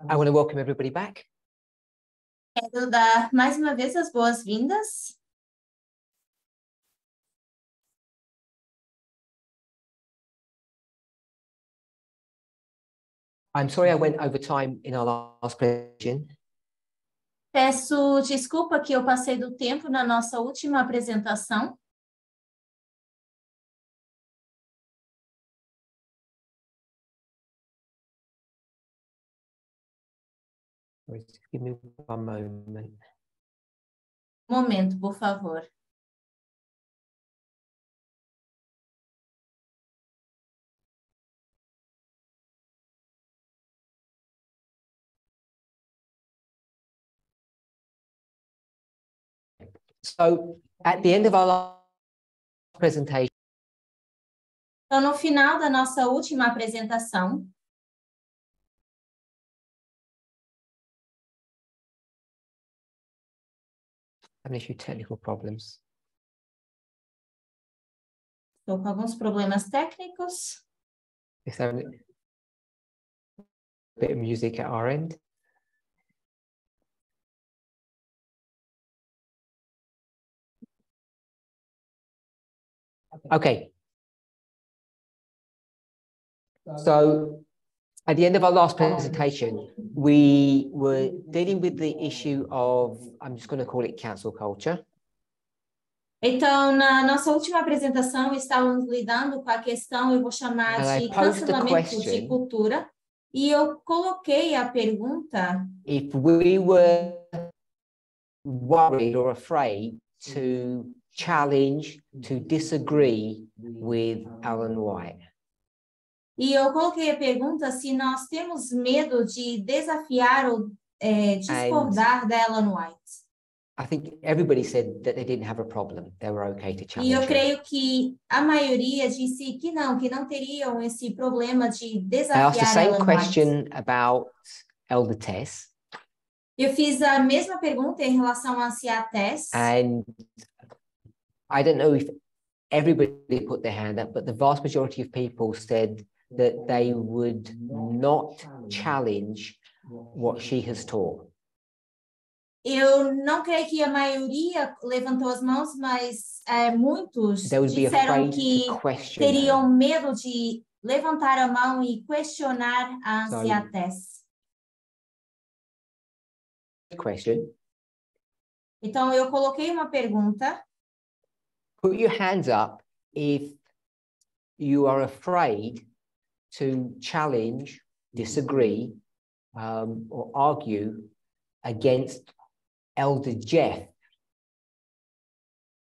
I want to welcome everybody back. Quero dar mais uma vez as boas-vindas. I'm sorry I went over time in our last presentation. Peço desculpa que eu passei do tempo na nossa última apresentação. Just give me one moment. Momento, por favor. So, at the end of our last presentation, Então, no final da nossa última apresentação, having a few technical problems. estou com alguns problemas técnicos. Just having a bit of music at our end. Okay. So, at the end of our last presentation, we were dealing with the issue of, I'm just going to call it cancel culture. Então, na nossa última apresentação, estávamos lidando com a questão, eu vou chamar de cancelamento de cultura, e eu coloquei a pergunta: if we were worried or afraid to challenge, to disagree with Ellen White. E eu coloquei a pergunta se nós temos medo de desafiar ou discordar da Ellen White. I think everybody said that they didn't have a problem. They were okay to challenge. E eu creio que a maioria disse que não teriam esse problema de desafiar I asked the same Ellen question White. about Elder Tess. Eu fiz a mesma pergunta em relação a Cia Tess. And I don't know if everybody put their hand up, but the vast majority of people said that they would not challenge what she has taught. Eu não creio que a maioria levantou as mãos, mas muitos disseram que teriam medo de levantar a mão e questionar a Cia Tess. Então, eu coloquei uma pergunta. Put your hands up if you are afraid to challenge, disagree, or argue against Elder Jeff.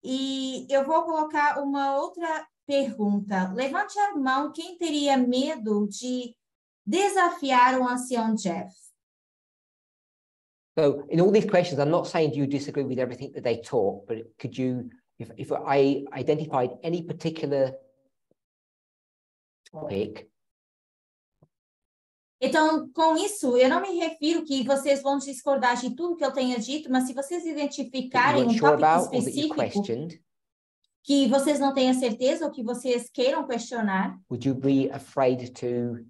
E eu vou colocar uma outra pergunta. Levante a mão quem teria medo de desafiar o ancião Jeff. So, in all these questions, I'm not saying do you disagree with everything that they taught, but could you, if I identified any particular topic. Então, com isso, eu não me refiro que vocês vão discordar de tudo que eu tenha dito, mas se vocês identificarem um tópico específico que vocês não tenham certeza ou que vocês queiram questionar, would you be afraid to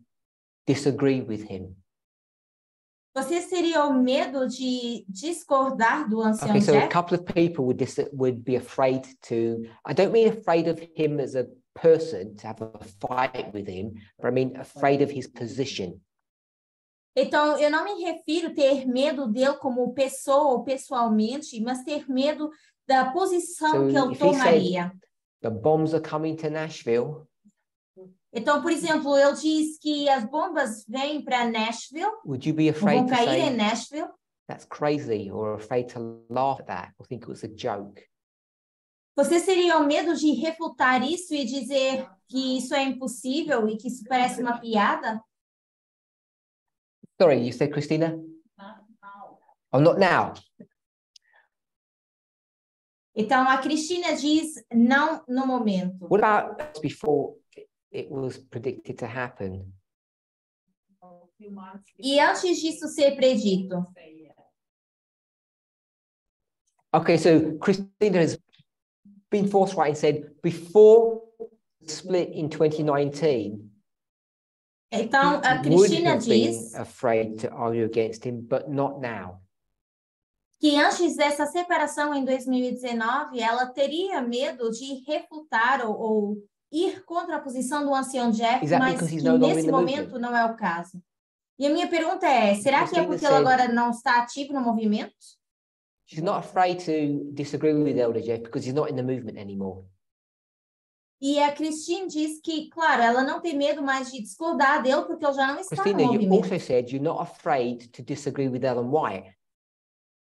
disagree with him? Vocês teriam medo de discordar do ancião Jeff? Jeff? A couple of people would be afraid to, I don't mean afraid of him as a person, to have a fight with him, but I mean afraid of his position. Então, eu não me refiro a ter medo dele como pessoa ou pessoalmente, mas ter medo da posição que ele tomaria. The bombs are coming to Nashville. Então, por exemplo, ele diz que as bombas vêm para Nashville. Would you be afraid vão cair em Nashville? That's crazy, or afraid to laugh at that, or think it was a joke? Vocês teriam medo de refutar isso e dizer que isso é impossível e que isso parece uma piada? Sorry, you said Christina? Not now. Oh, not now. Então, a Cristina diz não no momento. What about before it was predicted to happen? E antes disso ser predito? Okay, so Christina has been forthright and said before the split in 2019, Então, a Cristina diz afraid to argue against him, but not now. Que antes dessa separação em 2019, ela teria medo de refutar ou ir contra a posição do ancião Jeff, mas que nesse momento não é o caso. E a minha pergunta é, será que é porque ela agora não está ativa no movimento? She's not afraid to disagree with Elder Jeff because he's not in the movement anymore. E a Christine diz que, claro, ela não tem medo mais de discordar dele porque ele já não está Christina, no movimento. you also said you're not afraid to disagree with Ellen White.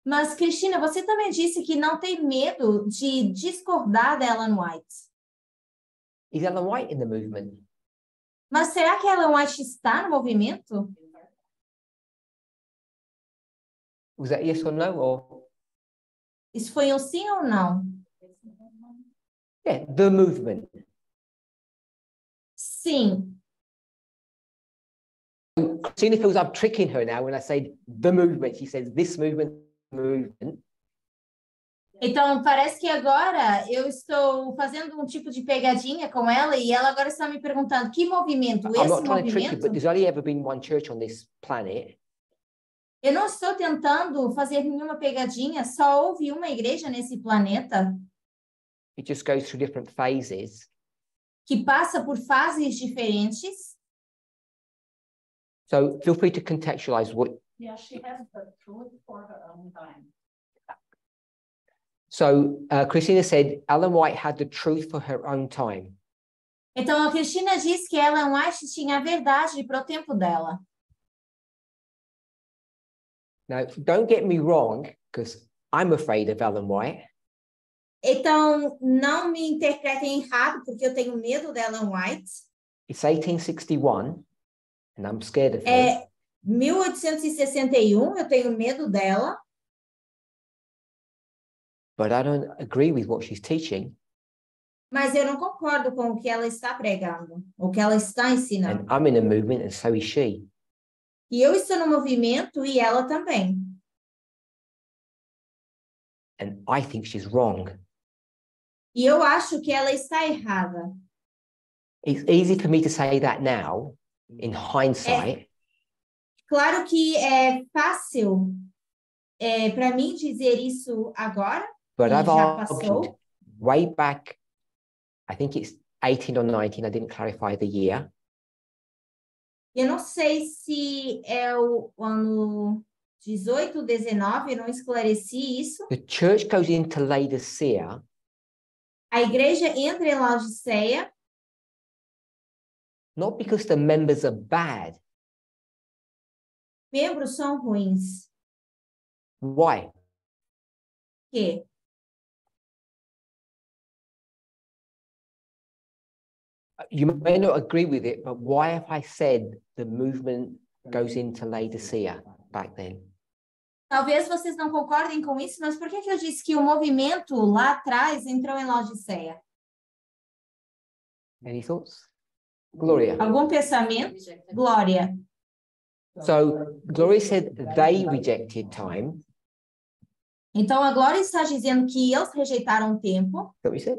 Mas, Cristina, você também disse que não tem medo de discordar da Ellen White. Is Ellen White in the movement? Mas será que Ellen White está no movimento? Was that yes or no? Or... Isso foi um sim ou não? Yeah, the movement. Sim. Christina feels I'm tricking her now when I say the movement. She says this movement. Então, parece que agora eu estou fazendo um tipo de pegadinha com ela e ela agora está me perguntando que movimento? I'm not trying to trick you, but there's only ever been one church on this planet. Eu não estou tentando fazer nenhuma pegadinha, só houve uma igreja nesse planeta. It just goes through different phases. Que passa por fases diferentes. So feel free to contextualize what. Yeah, she has the truth for her own time. So Christina said Ellen White had the truth for her own time. Então a Cristina diz que Ellen White tinha a verdade para o tempo dela. Now, don't get me wrong, because I'm afraid of Ellen White. Então, não me interpretem errado, porque eu tenho medo da Ellen White. It's 1861, and I'm scared of her. 1861, eu tenho medo dela. But I don't agree with what she's teaching. Mas eu não concordo com o que ela está pregando, o que ela está ensinando. And I'm in a movement, and so is she. E eu estou no movimento e ela também. And I think she's wrong. E eu acho que ela está errada. It's easy for me to say that now, in hindsight. Claro que é fácil para mim dizer isso agora. But I've já argued way back, I think it's 18 or 19, I didn't clarify the year. Eu não sei se é o ano 18 ou 19, eu não esclareci isso. The church goes into Laodicea. A igreja entra em Laodiceia. Not because the members are bad. Membros são ruins. Why? Que? You may not agree with it, but why have I said the movement goes into Laodicea back then? Talvez vocês não concordem com isso, mas por que eu disse que o movimento lá atrás entrou em Laodiceia? Any thoughts? Gloria. Algum pensamento? Glória. So Gloria said they rejected time. Então a Glória está dizendo que eles rejeitaram o tempo. That we said.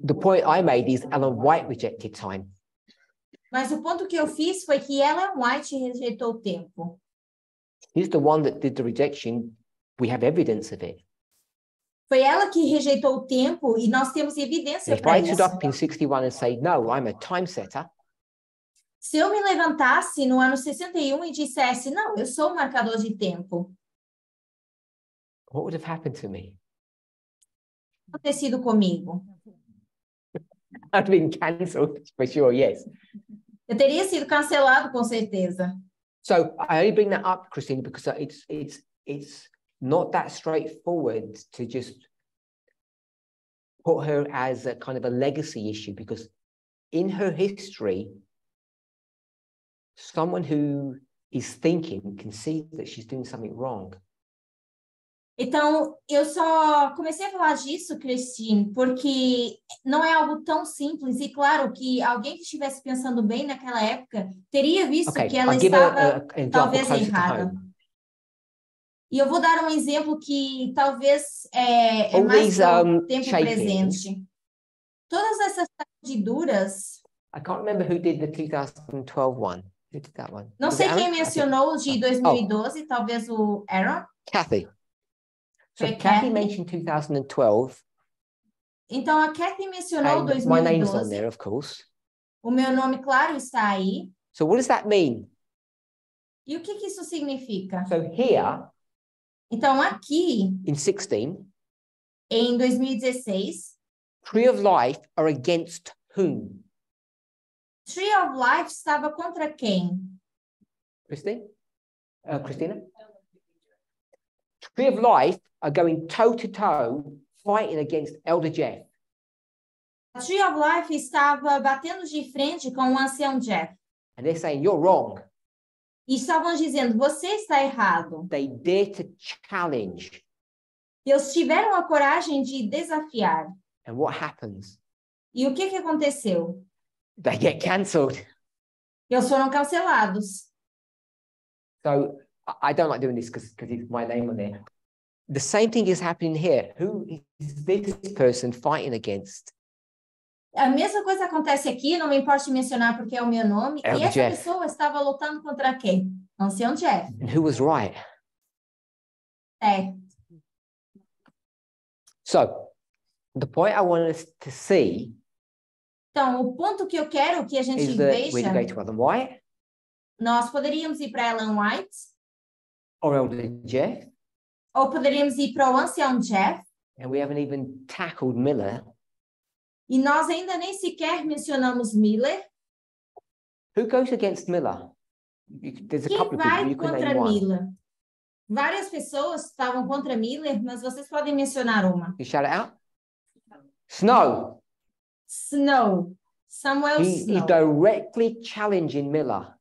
The point I made is Ellen White rejected time. Mas o ponto que eu fiz foi que Ellen White rejeitou o tempo. She's the one that did the rejection. We have evidence of it. Foi ela que rejeitou o tempo e nós temos evidência If para I isso. stood up in 61 and say, no, I'm a time setter. Se eu me levantasse no ano 61 e dissesse, não, eu sou um marcador de tempo. What would have happened to me? O que acontecido comigo? I'd been cancelled for sure, yes. Eu teria sido cancelado com certeza. So I only bring that up, Christina, because it's not that straightforward to just put her as a kind of a legacy issue, because in her history, someone who is thinking can see that she's doing something wrong. Então, eu só comecei a falar disso, Christine, porque não é algo tão simples. E claro que alguém que estivesse pensando bem naquela época teria visto que ela estava talvez errada. E eu vou dar um exemplo que talvez é mais para o tempo presente. Todas essas sacudiduras I can't remember who did the 2012 one. Who did that one? Não sei quem mencionou o de 2012, talvez o Aaron. Kathy. So Kathy mentioned 2012. Então a Kathy mencionou 2012. My name's on there, of course. O meu nome, claro, está aí. So what does that mean? E o que isso significa? So here, então aqui, in 16, em 2016, Tree of Life are against whom? Tree of Life estava contra quem? Christina? Tree of Life are going toe to toe, fighting against Elder Jeff. Tree of Life estava batendo de frente com o ancião Jeff. And they're saying, you're wrong. E estavam dizendo, você está errado. They dare to challenge. Eles tiveram a coragem de desafiar. And what happens? E o que aconteceu? They get cancelled. Eles foram cancelados. So I don't like doing this because it's my name on there. The same thing is happening here. Who is this person fighting against? A mesma coisa acontece aqui, não me importa de mencionar porque é o meu nome. Elder e essa Jeff. Pessoa estava lutando contra quem? Ancião Jeff. And who was right? So, the point I want us to see. Então, o ponto que eu quero que a gente veja. We go to Ellen White. Nós poderíamos ir para Ellen White. Or Elder Jeff. Ou poderíamos ir para o ancião Jeff. And we haven't even tackled Miller. E nós ainda nem sequer mencionamos Miller. Who goes against Miller? There's a couple of people you can name one. Miller? Várias pessoas estavam contra Miller, mas vocês podem mencionar uma. You shout it out. Snow. Samuel Snow. He's directly challenging Miller.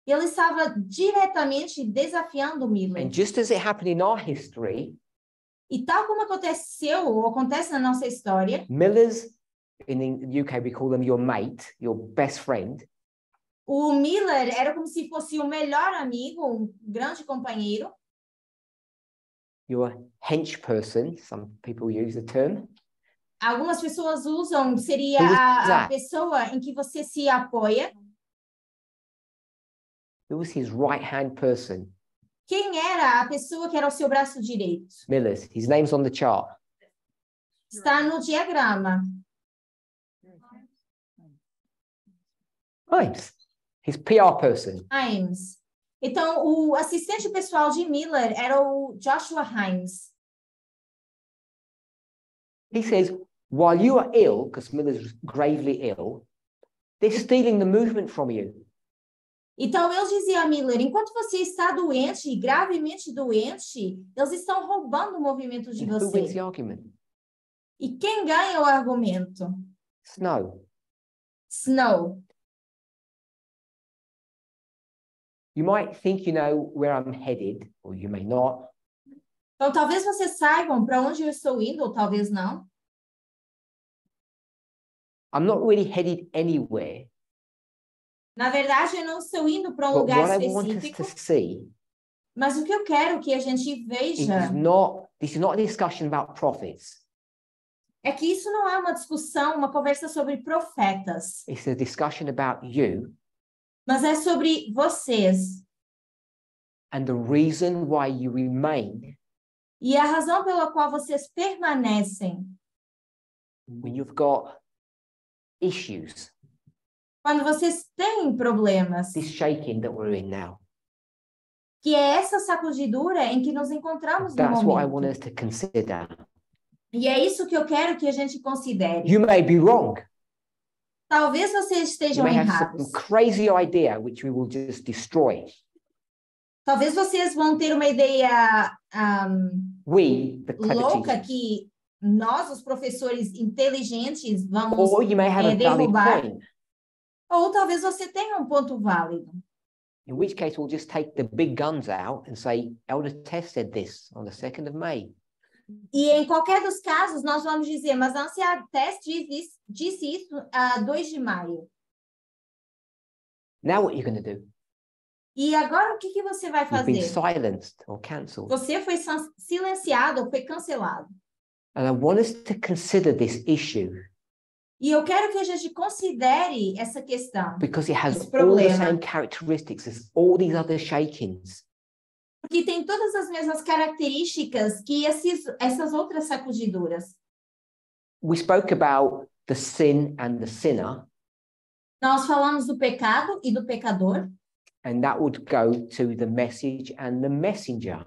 Ele estava diretamente desafiando Miller. And just as it happened in our history, e tal como aconteceu ou acontece na nossa história, Miller's in the UK we call them your mate, your best friend. O Miller era como se fosse o melhor amigo, um grande companheiro. Your hench person, some people use the term. Algumas pessoas usam, seria a pessoa em que você se apoia. Who was his right-hand person? Quem era a pessoa que era o seu braço direito? Miller's. His name's on the chart. Está no diagrama. Himes. His PR person. Himes. Então, o assistente pessoal de Miller era o Joshua Himes. He says, while you are ill, because Miller's gravely ill, they're stealing the movement from you. Então, eu dizia a Miller, enquanto você está doente, gravemente doente, eles estão roubando o movimento de você. Who wins the argument? E quem ganha o argumento? Snow. You might think you know where I'm headed, or you may not. Então, talvez vocês saibam para onde eu estou indo, ou talvez não. I'm not really headed anywhere. Na verdade, eu não estou indo para um lugar específico. Mas o que eu quero que a gente veja this is not a discussion about prophets. É que isso não é uma discussão, uma conversa sobre profetas. It's a discussion about you. Mas é sobre vocês. And the reason why you remain. E a razão pela qual vocês permanecem. When you've got issues. Quando vocês têm problemas. This shaking that we're in now. Que é essa sacudidura em que nos encontramos no momento. That's what I want us to consider. E é isso que eu quero que a gente considere. You may be wrong. Talvez vocês estejam errados. Some crazy idea which we will just destroy. Talvez vocês vão ter uma ideia louca que nós, os professores inteligentes, vamos derrubar. Ou talvez você tenha um ponto válido. In which case we'll just take the big guns out and say, Elder Tess said this on the 2nd of May. E em qualquer dos casos, nós vamos dizer, mas a anciã Tess disse isso a 2 de maio. Now what are you going to do? E agora o que você vai fazer? You've been silenced or cancelled. Você foi silenciado ou foi cancelado. And I want us to consider this issue. E eu quero que a gente considere essa questão. Because it has all the same characteristics as all these other shakings. Porque tem todas as mesmas características que essas outras sacudiduras. We spoke about the sin and the sinner. Nós falamos do pecado e do pecador. And that would go to the message and the messenger.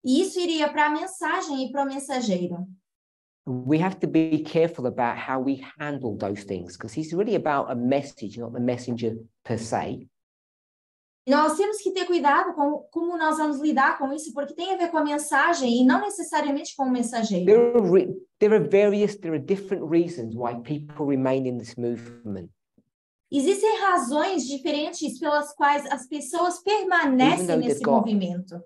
E isso iria para a mensagem e para o mensageiro. We have to be careful about how we handle those things, because it's really about a message, not the messenger per se. Nós temos que ter cuidado com como nós vamos lidar com isso, porque tem a ver com a mensagem e não necessariamente com o mensageiro. There are different reasons why people remain in this movement. Existem razões diferentes pelas quais as pessoas permanecem nesse movimento.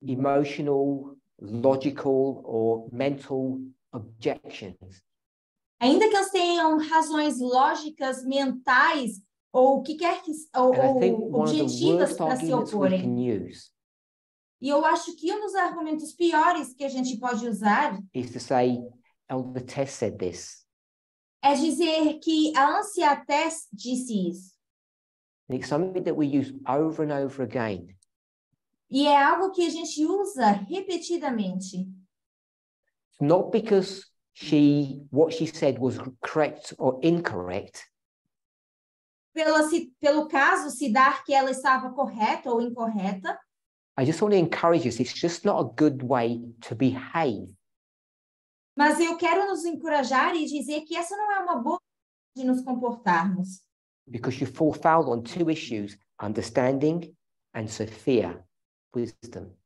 Emotional, logical or mental objections. Ainda que elas tenham razões lógicas, mentais ou o que quer que ou objetivas para se oporem. E eu acho que um dos argumentos piores que a gente pode usar is to say, Elder Tess said this. É dizer que a Anciã Tess disse isso. It's something that we use over and over again. E é algo que a gente usa repetidamente. Not because what she said was correct or incorrect. Pelo caso se dar que ela estava correta ou incorreta. I just want to encourage us. It's just not a good way to behave. Mas eu quero nos encorajar e dizer que essa não é uma boa forma de nos comportarmos. Because you fall foul on two issues: understanding and Sophia, wisdom.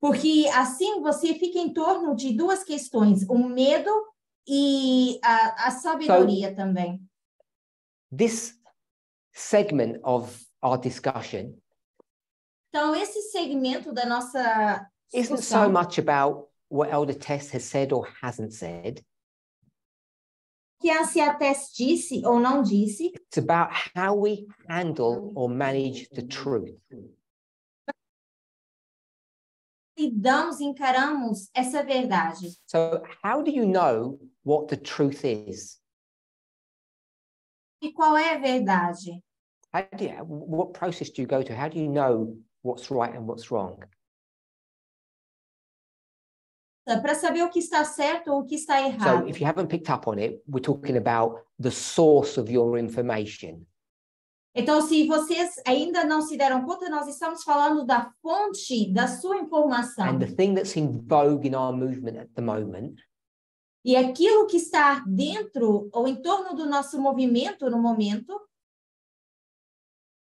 Porque assim você fica em torno de duas questões: o medo e a sabedoria também. This segment of our discussion. Então esse segmento da nossa discussão isn't so much about what Elder Tess has said or hasn't said. Que a Anciã Tess disse ou não disse. It's about how we handle or manage the truth. Lidamos, encaramos essa verdade. So, how do you know what the truth is? E qual é a verdade? What process do you go to? How do you know what's right and what's wrong? Para saber o que está certo ou o que está errado. So, if you haven't picked up on it, we're talking about the source of your information. Então, se vocês ainda não se deram conta, nós estamos falando da fonte da sua informação. And the thing that's in vogue in our movement at the moment. E aquilo que está dentro ou em torno do nosso movimento no momento.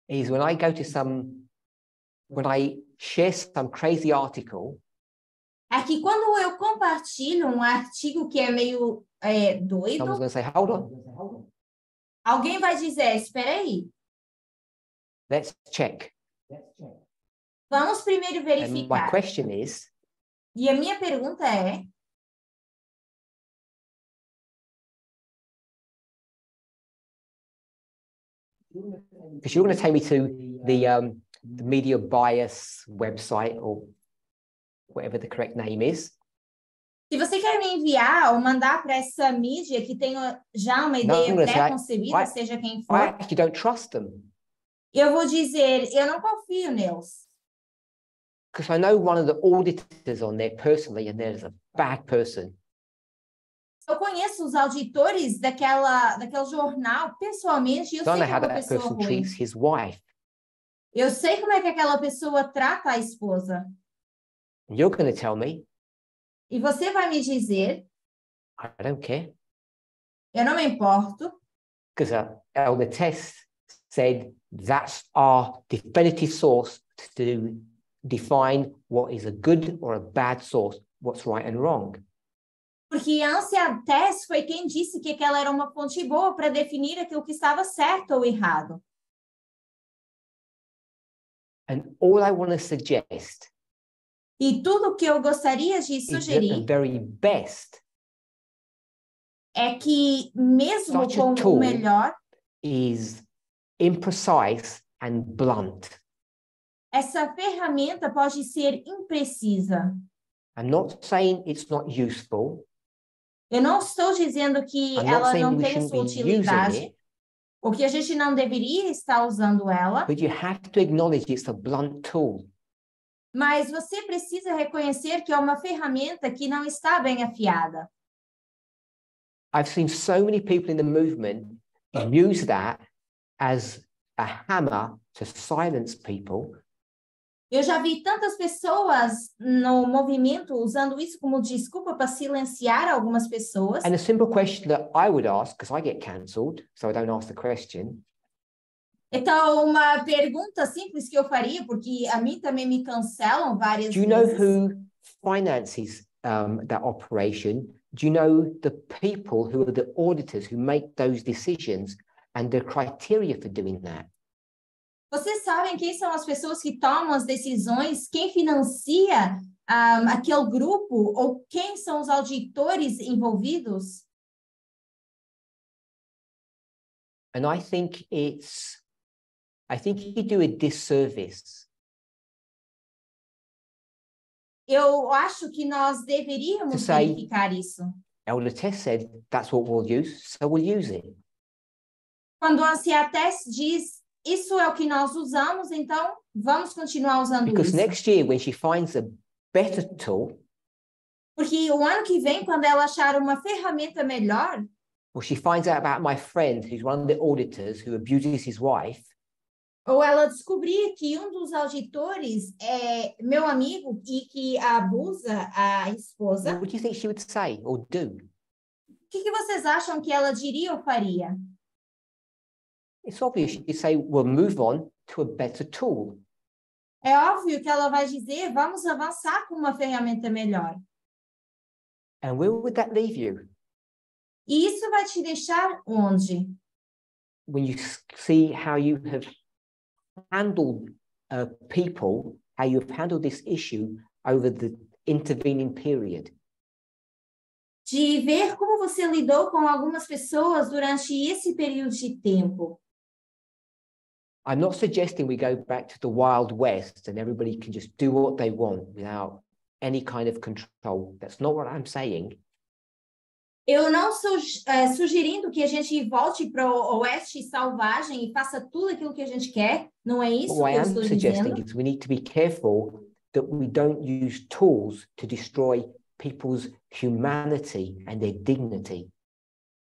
Is when I share some crazy article. É que quando eu compartilho um artigo que é meio doido. Someone's going to say, hold on. Alguém vai dizer, espera aí. Let's check. Vamos primeiro verificar. And my question is, e a minha pergunta é, because you're going to take me to the media bias website or whatever the correct name is. Se você quer me enviar ou mandar para essa mídia que tem já uma ideia pré-concebida, seja quem for. I actually don't trust them. Eu vou dizer, eu não confio neles. Because I know one of the auditors on there personally, and there's a bad person. Eu conheço os auditores daquele jornal pessoalmente, e eu sei que é uma pessoa ruim. His wife. Eu sei como é que aquela pessoa trata a esposa. And you're going to tell me. E você vai me dizer. I don't care. Eu não me importo. Because Elder Tess said that's our definitive source to define what is a good or a bad source, what's right and wrong. Porque a Anciã Tess foi quem disse que aquela era uma fonte boa para definir aquilo que estava certo ou errado. And all I want to suggest. E tudo que eu gostaria de sugerir the very best é que mesmo com o melhor is imprecise and blunt. Essa ferramenta pode ser imprecisa. I'm not saying it's not useful. Eu não estou dizendo que ela não tem sua utilidade, ou que a gente não deveria estar usando ela. But you have to acknowledge it's a blunt tool. Mas você precisa reconhecer que é uma ferramenta que não está bem afiada. I've seen so many people in the movement use that as a hammer to silence people. Eu já vi tantas pessoas no movimento usando isso como desculpa para silenciar algumas pessoas. And a simple question that I would ask, because I get cancelled, so I don't ask the question. Então, uma pergunta simples que eu faria, porque a mim também me cancelam várias vezes. Do you know who finances that operation? Do you know the people who are the auditors who make those decisions and the criteria for doing that? Vocês sabem quem são as pessoas que tomam as decisões? Quem financia aquele grupo? Ou quem são os auditores envolvidos? And I think you do a disservice. Eu acho que nós deveríamos verificar isso. Elder Tess said, that's what we'll use, so we'll use it. Quando a Ancia Tess diz, isso é o que nós usamos, então vamos continuar usando Because isso. next year, when she finds a better tool, porque o ano que vem, quando ela achar uma ferramenta melhor, or she finds out about my friend who's one of the auditors who abuses his wife, ou ela descobrir que um dos auditores é meu amigo e que abusa a esposa, what do you think she would say or do? O que vocês acham que ela diria ou faria? It's obvious she'd say, we'll move on to a better tool. É óbvio que ela vai dizer, vamos avançar com uma ferramenta melhor. And where would that leave you? E isso vai te deixar onde? When you see how you have handled people, how you've handled this issue over the intervening period. De ver como você lidou com algumas pessoas durante esse período de tempo. I'm not suggesting we go back to the Wild West and everybody can just do what they want without any kind of control. That's not what I'm saying. Eu não estou sugerindo que a gente volte para o oeste selvagem e faça tudo aquilo que a gente quer. Não é isso que eu estou dizendo. What I am suggesting is we need to be careful that we don't use tools to destroy people's humanity and their dignity.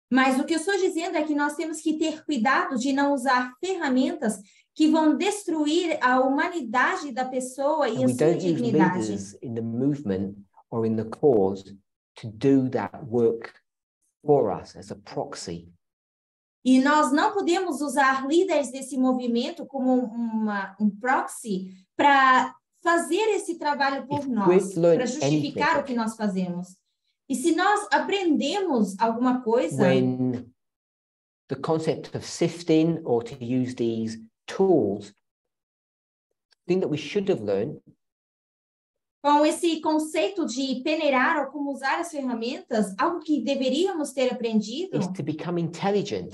Mas o que eu estou dizendo é que nós temos que ter cuidado de não usar ferramentas que vão destruir a humanidade da pessoa e a sua dignidade. We don't use leaders in the movement or in the cause to do that work for us as a proxy. E nós não podemos usar líderes desse movimento como um proxy para fazer esse trabalho por nós, para justificar o que nós fazemos. E se nós aprendemos alguma coisa... When the concept of sifting or to use these tools, the thing that we should have learned com esse conceito de peneirar ou como usar as ferramentas, algo que deveríamos ter aprendido is to become intelligent.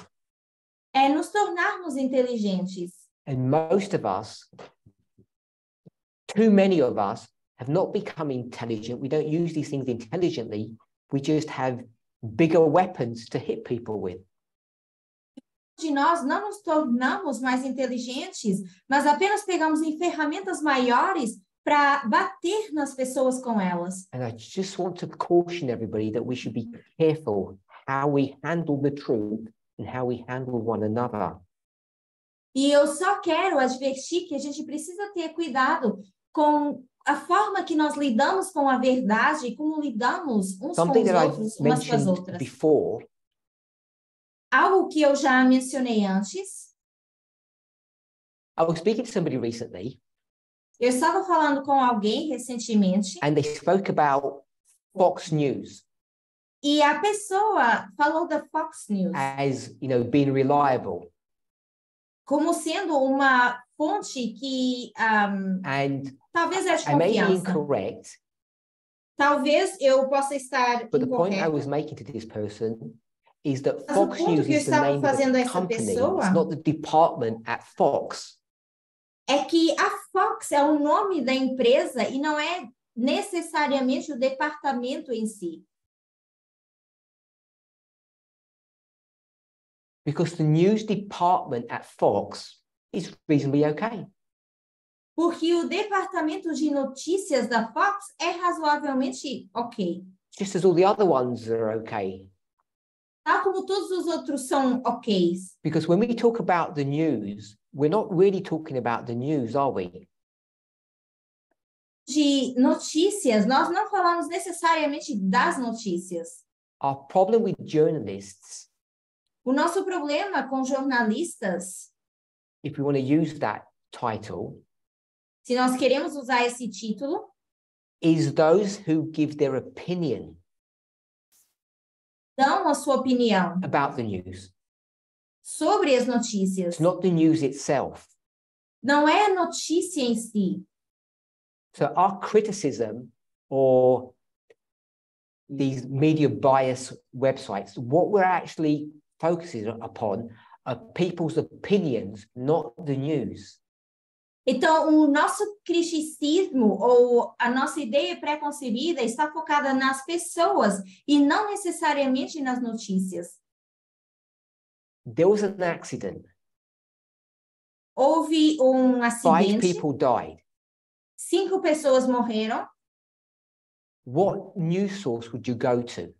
É nos tornarmos inteligentes. And most of us, too many of us, have not become intelligent. We don't use these things intelligently. We just have bigger weapons to hit people with. De nós não nos tornamos mais inteligentes, mas apenas pegamos em ferramentas maiores para bater nas pessoas com elas. And I just want to caution everybody that we should be careful how we handle the truth and how we handle one another. E eu só quero advertir que a gente precisa ter cuidado com a forma que nós lidamos com a verdade e como lidamos uns com os outros, umas com as outras. Before, algo que eu já mencionei antes. I was speaking to somebody recently. Eu estava falando com alguém recentemente. And they spoke about Fox News. E a pessoa falou da Fox News. As, you know, being reliable. Como sendo uma fonte que talvez é de confiança. I may be incorrect. Talvez eu possa estar But the point I incorreto. was making to this person is that Mas Fox News is the name of the company. It's not the department at Fox. É que a Fox é o nome da empresa e não é necessariamente o departamento em si. Because the news department at Fox is reasonably okay. Porque o departamento de notícias da Fox é razoavelmente ok. Just as all the other ones are okay. Tal como todos os outros são ok's. Because when we talk about the news, we're not really talking about the news, are we? De notícias, nós não falamos necessariamente das notícias. Our problem with journalists, o nosso problema com jornalistas, if we want to use that title, se nós queremos usar esse título, is those who give their opinion dão a sua opinião about the news. Sobre as notícias. It's not the news itself. Não é a notícia em si. So our criticism or these media bias websites, what we're actually focusing upon are people's opinions, not the news. Então, o nosso criticismo ou a nossa ideia pré-concebida está focada nas pessoas e não necessariamente nas notícias. There was an accident. Houve acidente. 5 people died. 5 pessoas morreram. What news source would you go to?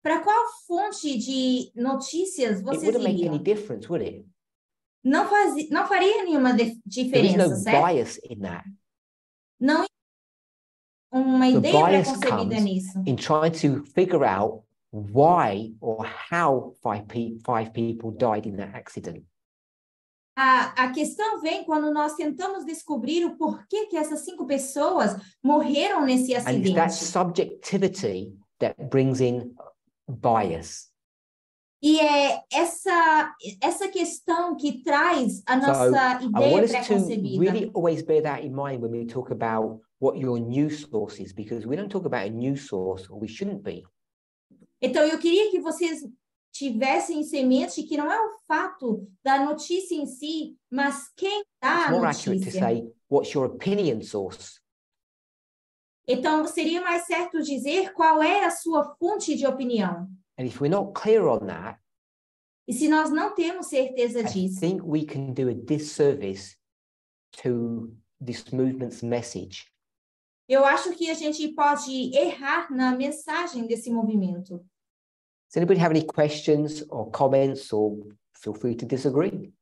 Para qual fonte de notícias vocês iriam? It wouldn't make any difference, would it? Não faria nenhuma diferença, There is no certo? bias in that. Não uma The ideia bias pré-concebida comes nisso. in trying to figure out why or how 5 people died in that accident. A questão vem quando nós tentamos descobrir o porquê que essas 5 pessoas morreram nesse And it's that acidente. subjectivity that brings in bias. E é essa questão que traz a nossa I ideia want us to pré-concebida. really always bear that in mind when we talk about what your news source is, because we don't talk about a news source, or we shouldn't be. Então, eu queria que vocês tivessem em mente que não é o fato da notícia em si, mas quem dá It's a more accurate to notícia. say, what's your opinion source? Então, seria mais certo dizer qual é a sua fonte de opinião. And if we're not clear on that, E se nós não temos certeza I disso, think we can do a disservice to this movement's message. eu acho que a gente pode errar na mensagem desse movimento. Does anybody have any questions or comments, or feel free to disagree?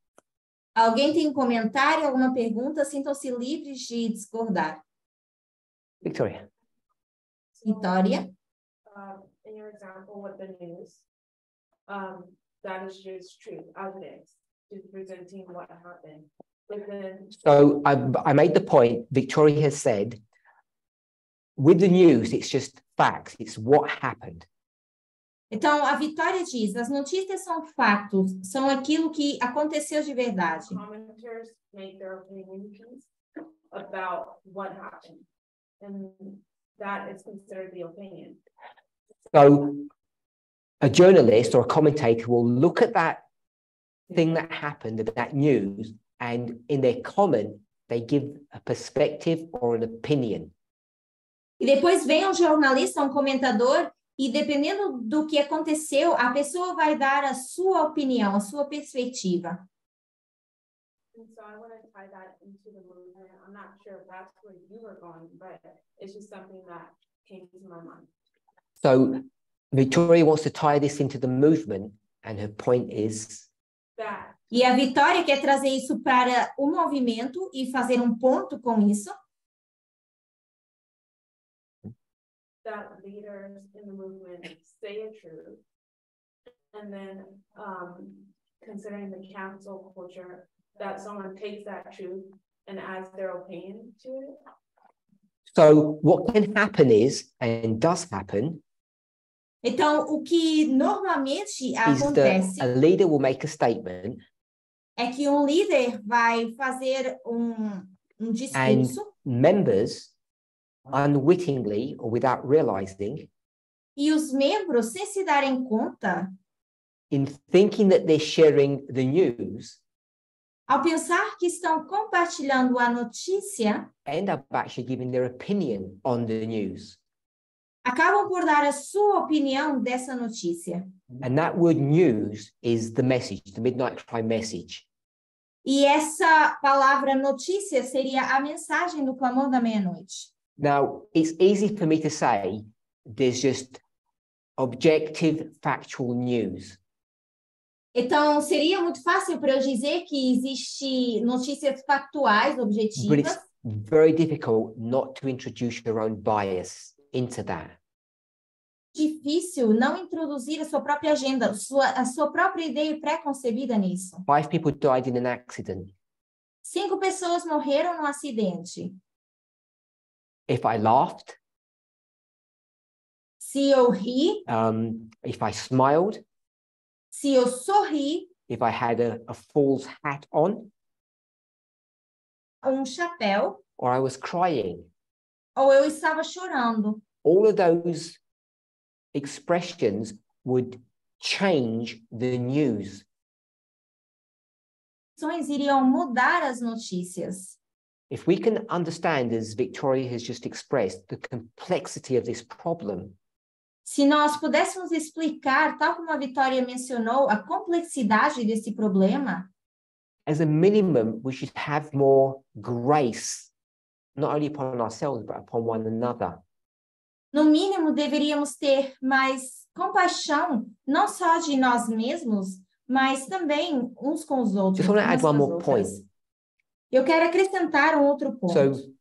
Alguém tem um comentário, alguma pergunta? Sintam-se livres de discordar. Victoria. Vitória? In your example with the news, that is just true as it is, just presenting what happened. But then, So I made the point, Victoria has said, with the news, it's just facts. It's what happened. Então, a Vitória diz, as notícias são fatos, são aquilo que aconteceu de verdade. commenters make their opinion piece about what happened, and that is considered the opinion. So a journalist or a commentator will look at that thing that happened, that news, and in their comment, they give a perspective or an opinion. E depois vem um jornalista, um comentador, e dependendo do que aconteceu, a pessoa vai dar a sua opinião, a sua perspectiva. And so I want to tie that into the movement. I'm not sure if that's where you were going, but it's just something that came to my mind. So Victoria wants to tie this into the movement, and her point is That E a Vitória quer trazer isso para o movimento e fazer um ponto com isso. leaders in the movement say a truth, and then considering the cancel culture, that someone takes that truth and adds their opinion to it. So what can happen is, and does happen, Então, o que normalmente is that acontece a leader will make a statement, é que um líder vai fazer um discurso and members, unwittingly or without realizing, e os membros, sem se darem conta, in thinking that they're sharing the news, ao pensar que estão compartilhando a notícia, end up actually giving their opinion on the news. acabam por dar a sua opinião dessa notícia. And that word news is the message, the midnight cry message. E essa palavra notícia seria a mensagem do clamor da meia-noite. Now, it's easy for me to say there's just objective, factual news. Então, seria muito fácil para eu dizer que existe notícias factuais, objetivas. But it's very difficult not to introduce your own bias into that. Difícil não introduzir a sua própria agenda, a sua própria ideia pré-concebida nisso. 5 people died in an accident. 5 pessoas morreram num acidente. If I laughed, se eu ri, if I smiled, se eu sorri, if I had a fool's hat on, chapéu, or I was crying, ou eu estava chorando. all of those expressions would change the news. Iriam mudar as notícias. If we can understand, as Victoria has just expressed, the complexity of this problem, se nós pudéssemos explicar, tal como a Vitória mencionou, a complexidade desse problema, as a minimum, we should have more grace, not only upon ourselves, but upon one another. No mínimo, deveríamos ter mais compaixão, não só de nós mesmos, mas também uns com os outros. Just want to add one more point. Eu quero acrescentar outro ponto. So,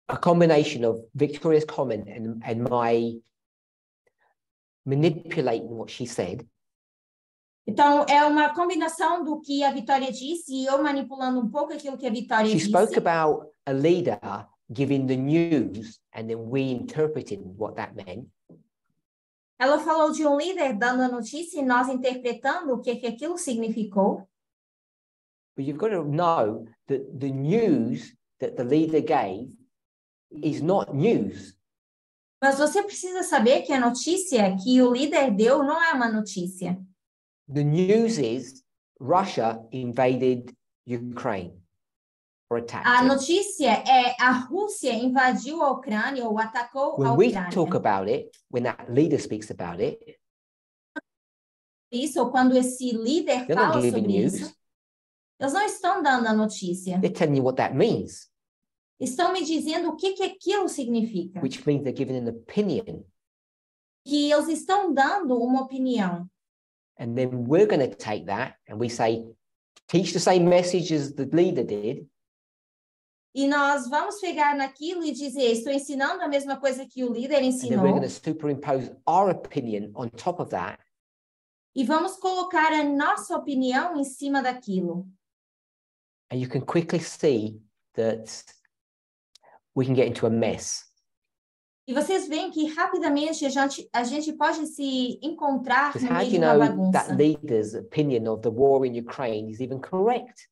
a combination of Victoria's comment and my manipulating what she said. Então, é uma combinação do que a Vitória disse e eu manipulando um pouco aquilo que a Vitória disse. She spoke about a leader giving the news and then we interpreting what that meant. Ela falou de líder dando a notícia e nós interpretando o que aquilo significou. But you've got to know that the news that the leader gave is not news. Mas você precisa saber que a notícia que o líder deu não é uma notícia. The news is Russia invaded Ukraine or attacked A it. notícia é a Rússia invadiu a Ucrânia ou atacou a When we Ucrânia. talk about it, when that leader speaks about it, isso ou quando esse líder they're not fala giving sobre news. isso, eles não estão dando a notícia. They're telling you what that means, Estão me dizendo o que aquilo significa. which means they're giving an opinion. Que eles estão dando uma opinião. And then we're going to take that and we say, teach the same message as the leader did. E nós vamos pegar naquilo e dizer, estou ensinando a mesma coisa que o líder And then we're ensinou. going to superimpose our opinion on top of that. E vamos colocar a nossa opinião em cima daquilo. And you can quickly see that we can get into a mess. E vocês veem que rapidamente a gente pode se encontrar Because no how meio do de you uma know bagunça. that leader's opinion of the war in Ukraine is even correct?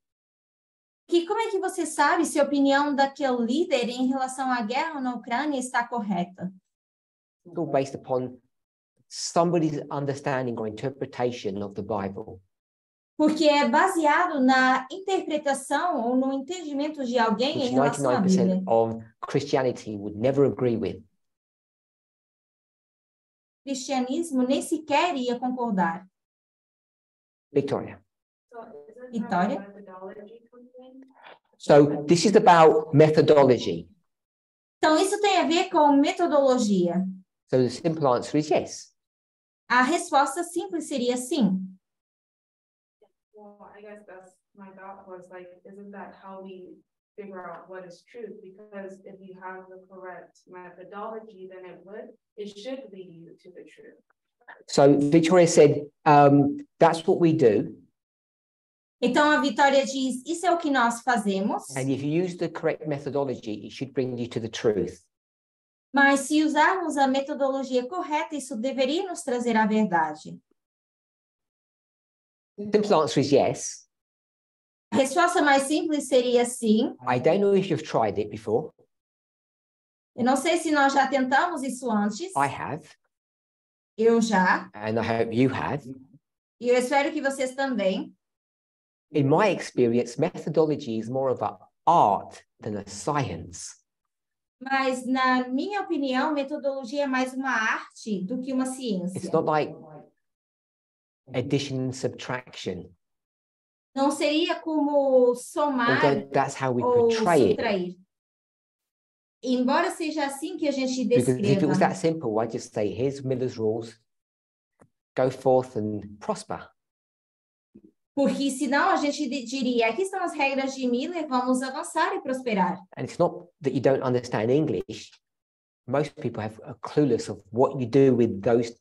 Que como é que você sabe se a opinião daquele líder em relação à guerra na Ucrânia está correta? It's all based upon somebody's understanding or interpretation of the Bible. Porque é baseado na interpretação ou no entendimento de alguém Which em relação à Bíblia. 99% of Christianity would never agree with. O cristianismo nem sequer ia concordar. Victoria. Vitória? So this is about methodology. Então, isso tem a ver com metodologia. So the simple answer is yes. A resposta simples seria sim. Well, I guess that's my thought was like, isn't that how we figure out what is truth? Because if you have the correct methodology, then it should lead you to the truth. So Victoria said, that's what we do. Então, a Vitória diz, isso é o que nós fazemos. And if you use the correct methodology, it should bring you to the truth. Mas se usarmos a metodologia correta, isso deveria nos trazer a verdade. The simple answer is yes. A resposta mais simples seria sim. I don't know if you've tried it before. Eu não sei se nós já tentamos isso antes. I have. Eu já. And I hope you have. E eu espero que vocês também. In my experience, methodology is more of an art than a science. Mas, na minha opinião, metodologia é mais uma arte do que uma ciência. It's not like addition and subtraction. Não seria como somar Although that's how we ou portray subtrair. it. Embora seja assim que a gente Because if it was descreva. that simple, I'd just say, here's Miller's rules. Go forth and prosper. Porque senão a gente diria, aqui estão as regras de Miller, vamos avançar e prosperar. And it's not that you don't understand English. Most people are clueless of what you do with those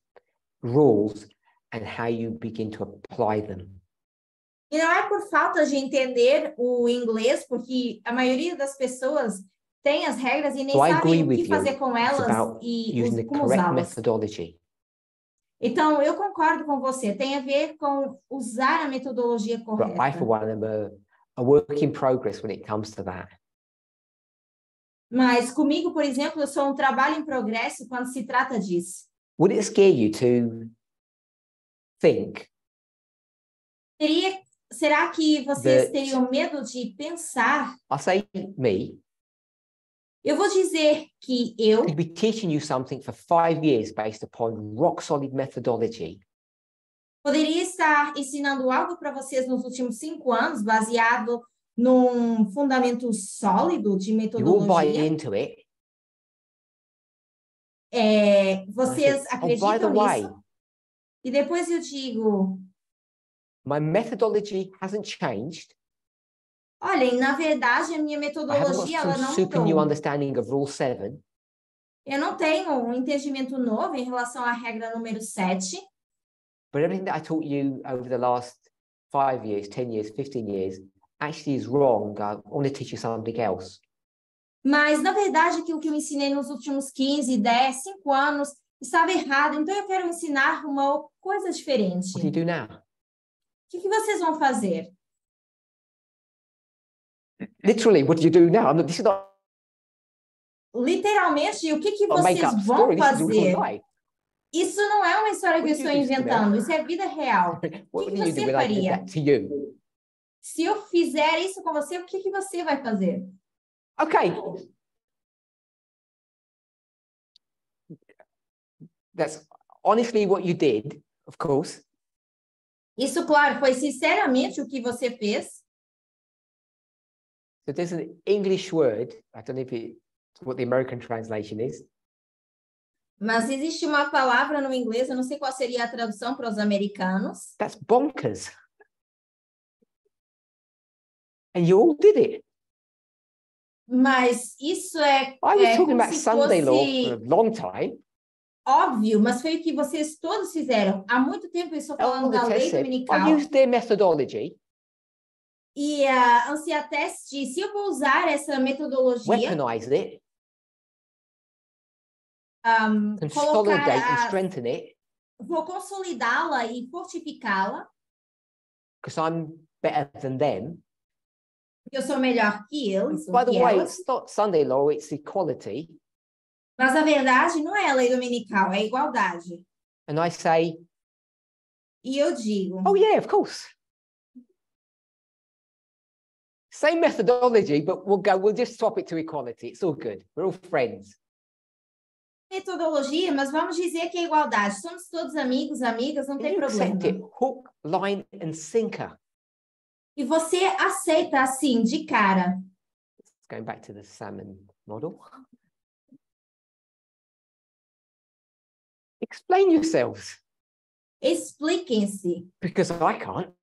rules and how you begin to apply them. E não é por falta de entender o inglês, porque a maioria das pessoas tem as regras e nem sabem o que fazer com elas e como usá-las. Então, eu concordo com você. Tem a ver com usar a metodologia correta. But I, for one, am a work in progress when it comes to that. Mas comigo, por exemplo, eu sou um trabalho em progresso quando se trata disso. Would it scare you to think? Será que vocês teriam medo de pensar? I'll say me. Eu vou dizer que eu could be teaching you something for 5 years based upon rock solid methodology. Poderia estar ensinando algo para vocês nos últimos 5 anos, baseado num fundamento sólido de metodologia. You all buy into it. Vocês acreditam nisso? E depois eu digo, my methodology hasn't changed. Olhem, na verdade, a minha metodologia ela não mudou. Eu não tenho um entendimento novo em relação à regra número 7. But everything that I taught you over the last 5 years, 10 years, 15 years actually is wrong. I want to teach you something else. Mas, na verdade, aquilo que eu ensinei nos últimos 15, 10, 5 anos estava errado. Então, eu quero ensinar uma coisa diferente. What do you do now? O que vocês vão fazer? Literally, what do you do now? This is not... Literalmente, o que vocês vão fazer? Isso não é uma história que eu estou inventando. Isso é vida real. O que você faria? Se eu fizer isso com você, o que você vai fazer? Okay. That's honestly what you did, of course. Isso, claro, foi sinceramente o que você fez. So there's an English word, I don't know if it's what the American translation is. Mas existe uma palavra no inglês, eu não sei qual seria a tradução para os americanos. That's bonkers. And you all did it. Mas isso I was talking about Sunday law for a long time. Óbvio, mas foi o que vocês todos fizeram. Há muito tempo eu estou falando da lei dominical. I used their methodology. E a Anciateste disse, se eu vou usar essa metodologia, weaponize it, consolidate and strengthen it, vou consolidá-la e fortificá-la, because I'm better than them. Eu sou melhor que eles. By the way, it's not Sunday law, it's equality. Mas a verdade não é a lei dominical, é a igualdade. And I say, e eu digo, oh yeah, of course. Same methodology, but we'll just swap it to equality. It's all good. We're all friends. Metodologia, mas vamos dizer que é igualdade. Somos todos amigos, amigas, não tem problema. Accept it. Hook, line and sinker. E você aceita assim, de cara. Going back to the salmon model. Explain yourselves. Expliquem-se. Because I can't.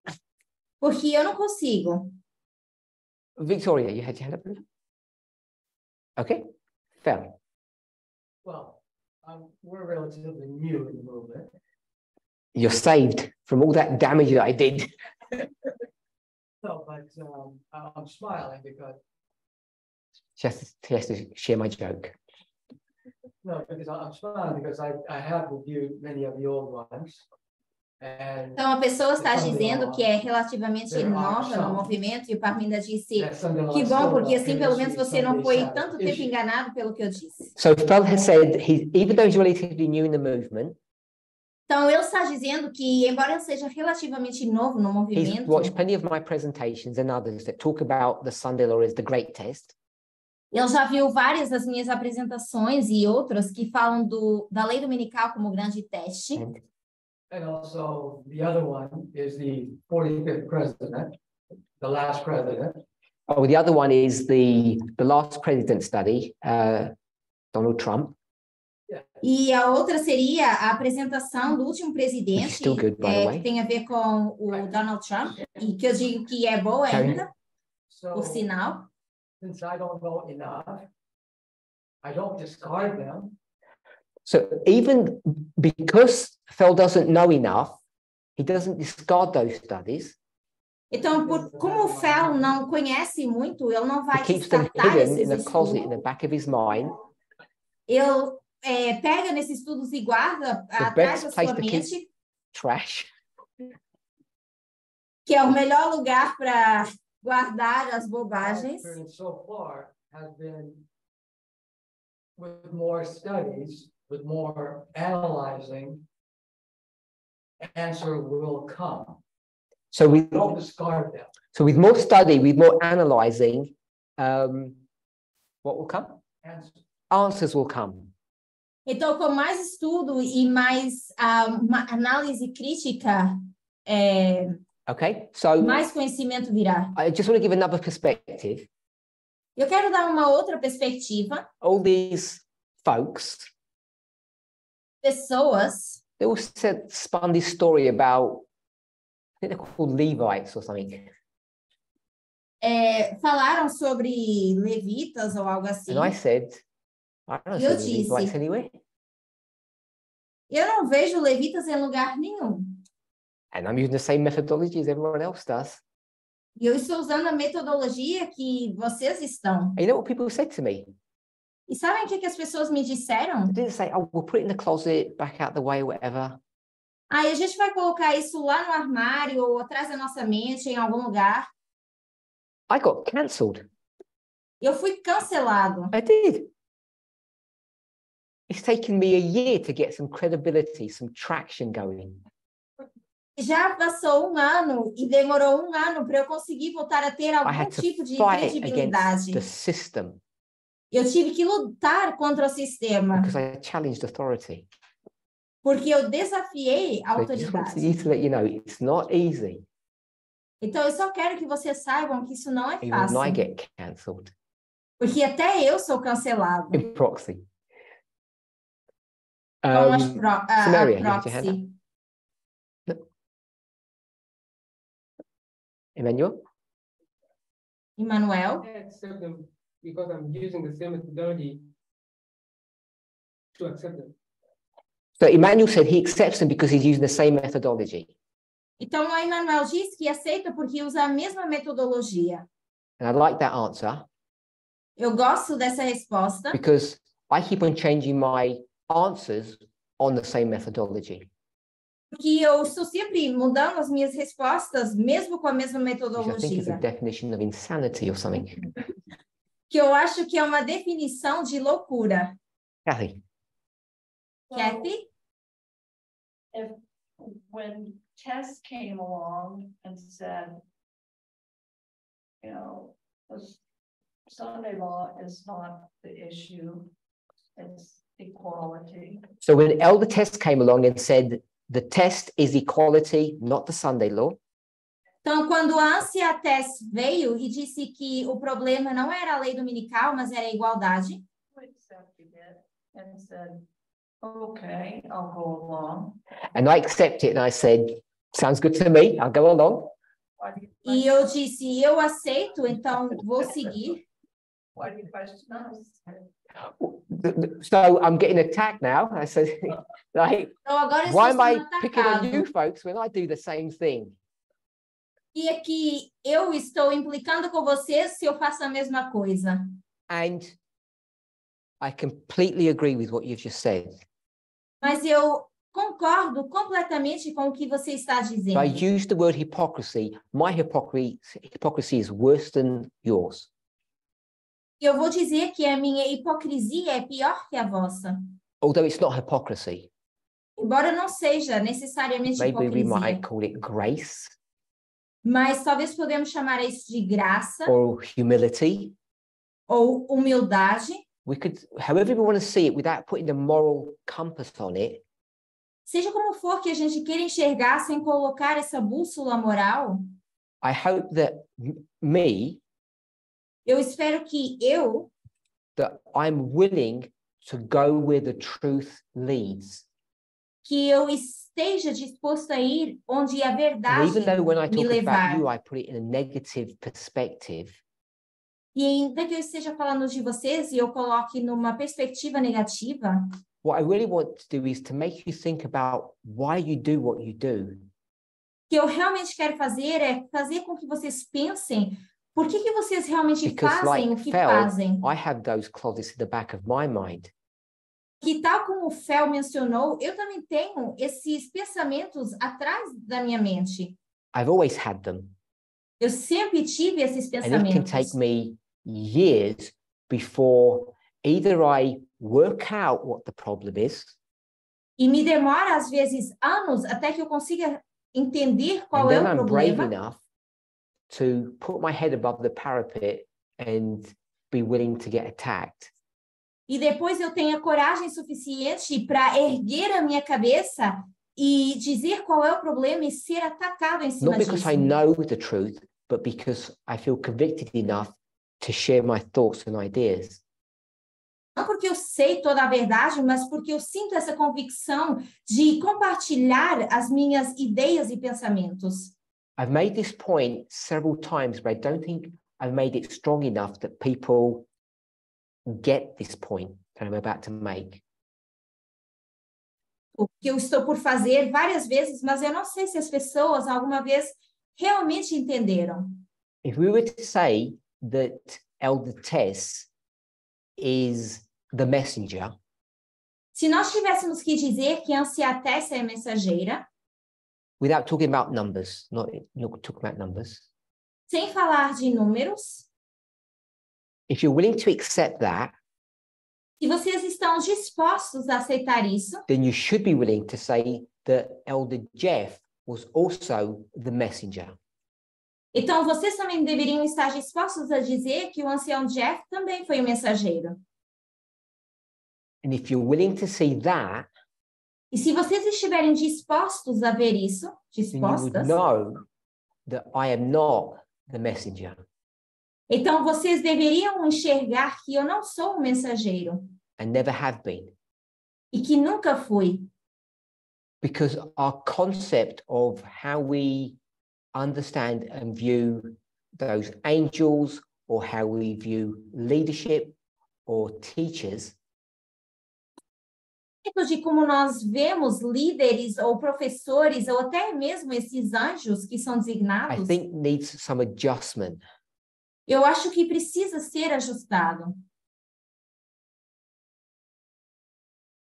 Porque eu não consigo. Victoria, you had your hand up? Okay, Phil. Well, we're relatively new in the movement. You're saved from all that damage that I did. No, but I'm smiling because... She has to share my joke. No, because I'm smiling because I have reviewed many of the old ones. Então, a pessoa está dizendo que é relativamente nova no movimento e o Parminder disse que bom, porque assim pelo menos você não foi tanto tempo enganado pelo que eu disse. So Phil has said, even though he's relatively new in the movement, então, ele está dizendo que, embora ele seja relativamente novo no movimento, he's watched plenty of my presentations and others that talk about the Sunday law as the great test. Ele já viu várias das minhas apresentações e outras que falam da lei dominical como grande teste. And also the other one is the 45th president, the last president. Oh, the other one is the last president study, Donald Trump. E a outra seria a apresentação do último presidente, good, que tem a ver com o Donald Trump, e que eu digo que é boa ainda, por sinal. Since I don't know enough, I don't discard them. So even because Phil doesn't know enough, he doesn't discard those studies. Então, como o Fel não conhece muito, ele não vai descartar esses in a closet in the back of his mind. Ele pega nesses estudos e guarda atrás da sua mente. Trash. Que é o melhor lugar para guardar as bobagens. So far has been with more studies, with more analyzing, answer will come. So we don't discard them. So with more study, with more analyzing, what will come? Answers will come. Então, com mais estudo e mais análise crítica, okay, so mais conhecimento virá. I just want to give another perspective. Eu quero dar uma outra perspectiva. All these folks, pessoas, they all spun this story about, I think they're called Levites or something. Falaram sobre levitas ou algo assim. And I said, I don't see Levites anywhere. Eu não vejo levitas em lugar nenhum. And I'm using the same methodology as everyone else does. E eu estou usando a metodologia que vocês estão. And you know what people said to me? E sabem o que as pessoas me disseram? They didn't say, oh, we'll put it in the closet, back out the way, whatever. A gente vai colocar isso lá no armário ou atrás da nossa mente, em algum lugar. I got cancelled. Eu fui cancelado. I did. It's taken me a year to get some credibility, some traction going. Já passou um ano e demorou um ano para eu conseguir voltar a ter algum tipo de credibilidade. The system. Eu tive que lutar contra o sistema. Because I challenged authority. Porque eu desafiei a autoridade. To let you know, it's not easy. Então eu só quero que vocês saibam que isso não é fácil. Even I get cancelled. Porque até eu sou cancelado. In proxy. Com a proxy. Emmanuel? Emmanuel? I accept them because I'm using the same methodology to accept them. So Emmanuel said he accepts them because he's using the same methodology. Então o Emmanuel diz que aceita porque usa a mesma metodologia. And I like that answer. Eu gosto dessa resposta. Because I keep on changing my answers on the same methodology. Porque eu estou sempre mudando as minhas respostas, mesmo com a mesma metodologia. I think it's a definition of insanity or something. Que eu acho que é uma definição de loucura. Kathy? Kathy? When Tess came along and said, you know, Sunday law is not the issue, it's equality. So when Elder Tess came along and said, the test is equality, not the Sunday law. Então, quando a Ancia Tess veio e disse que o problema não era a lei dominical, mas era a igualdade. I accepted it and said, okay, I'll go along. And I accepted it and I said, sounds good to me, I'll go along. E eu disse, eu aceito, então vou seguir. Why do you question us? So I'm getting attacked now. I said, like, why am I picking on you folks when I do the same thing? E é que eu estou implicando com vocês se eu faço a mesma coisa. And I completely agree with what you've just said. Mas eu concordo completamente com o que você está dizendo. I use the word hypocrisy. My hypocrisy is worse than yours. Eu vou dizer que a minha hipocrisia é pior que a vossa. Although it's not hypocrisy. Embora não seja necessariamente Maybe hipocrisia. we might call it grace. Mas talvez podemos chamar isso de graça. Or humility. ou humildade. We could, however we want to see it, without putting the moral compass on it. Seja como for que a gente queira enxergar sem colocar essa bússola moral. I hope that eu espero que that I'm willing to go where the truth leads. Que eu esteja disposto a ir onde a verdade even though when I me talk levar. about you, I put it in a negative perspective. E ainda que eu esteja falando de vocês e eu coloque numa perspectiva negativa. What I really want to do is to make you think about why you do what you do. O que eu realmente quero fazer é fazer com que vocês pensem por que vocês realmente fazem o que fazem. I have those closets in the back of my mind. Que tal como o Fel mencionou, eu também tenho esses pensamentos atrás da minha mente. I've always had them. Eu sempre tive esses pensamentos. And it can take me years before either I work out what the problem is. E me demora às vezes anos até que eu consiga entender qual é o problema. Brave enough to put my head above the parapet and be willing to get attacked. E depois eu tenho a coragem suficiente para erguer a minha cabeça e dizer qual é o problema e ser atacado em cima disso. Not because I know the truth, but because I feel convicted enough to share my thoughts and ideas. Não porque eu sei toda a verdade, mas porque eu sinto essa convicção de compartilhar as minhas ideias e pensamentos. I've made this point several times, but I don't think I've made it strong enough that people get this point that I'm about to make. O que eu estou por fazer várias vezes, mas eu não sei se as pessoas alguma vez realmente entenderam. If we were to say that Elder Tess is the messenger, se nós tivéssemos que dizer que a anciã Tessa é a mensageira, without talking about numbers, not talking about numbers, sem falar de números, if you're willing to accept that, se vocês estão dispostos a aceitar isso, then you should be willing to say that Elder Jeff was also the messenger. Então vocês também deveriam estar dispostos a dizer que o ancião Jeff também foi o mensageiro. And if you're willing to see that, e se vocês estiverem dispostos a ver isso, dispostas, then you would know that I am not the messenger. Então vocês deveriam enxergar que eu não sou o mensageiro. And never have been. E que nunca fui. Because our concept of how we understand and view those angels, or how we view leadership or teachers, de como nós vemos líderes ou professores ou até mesmo esses anjos que são designados, I think needs some adjustment. Eu acho que precisa ser ajustado.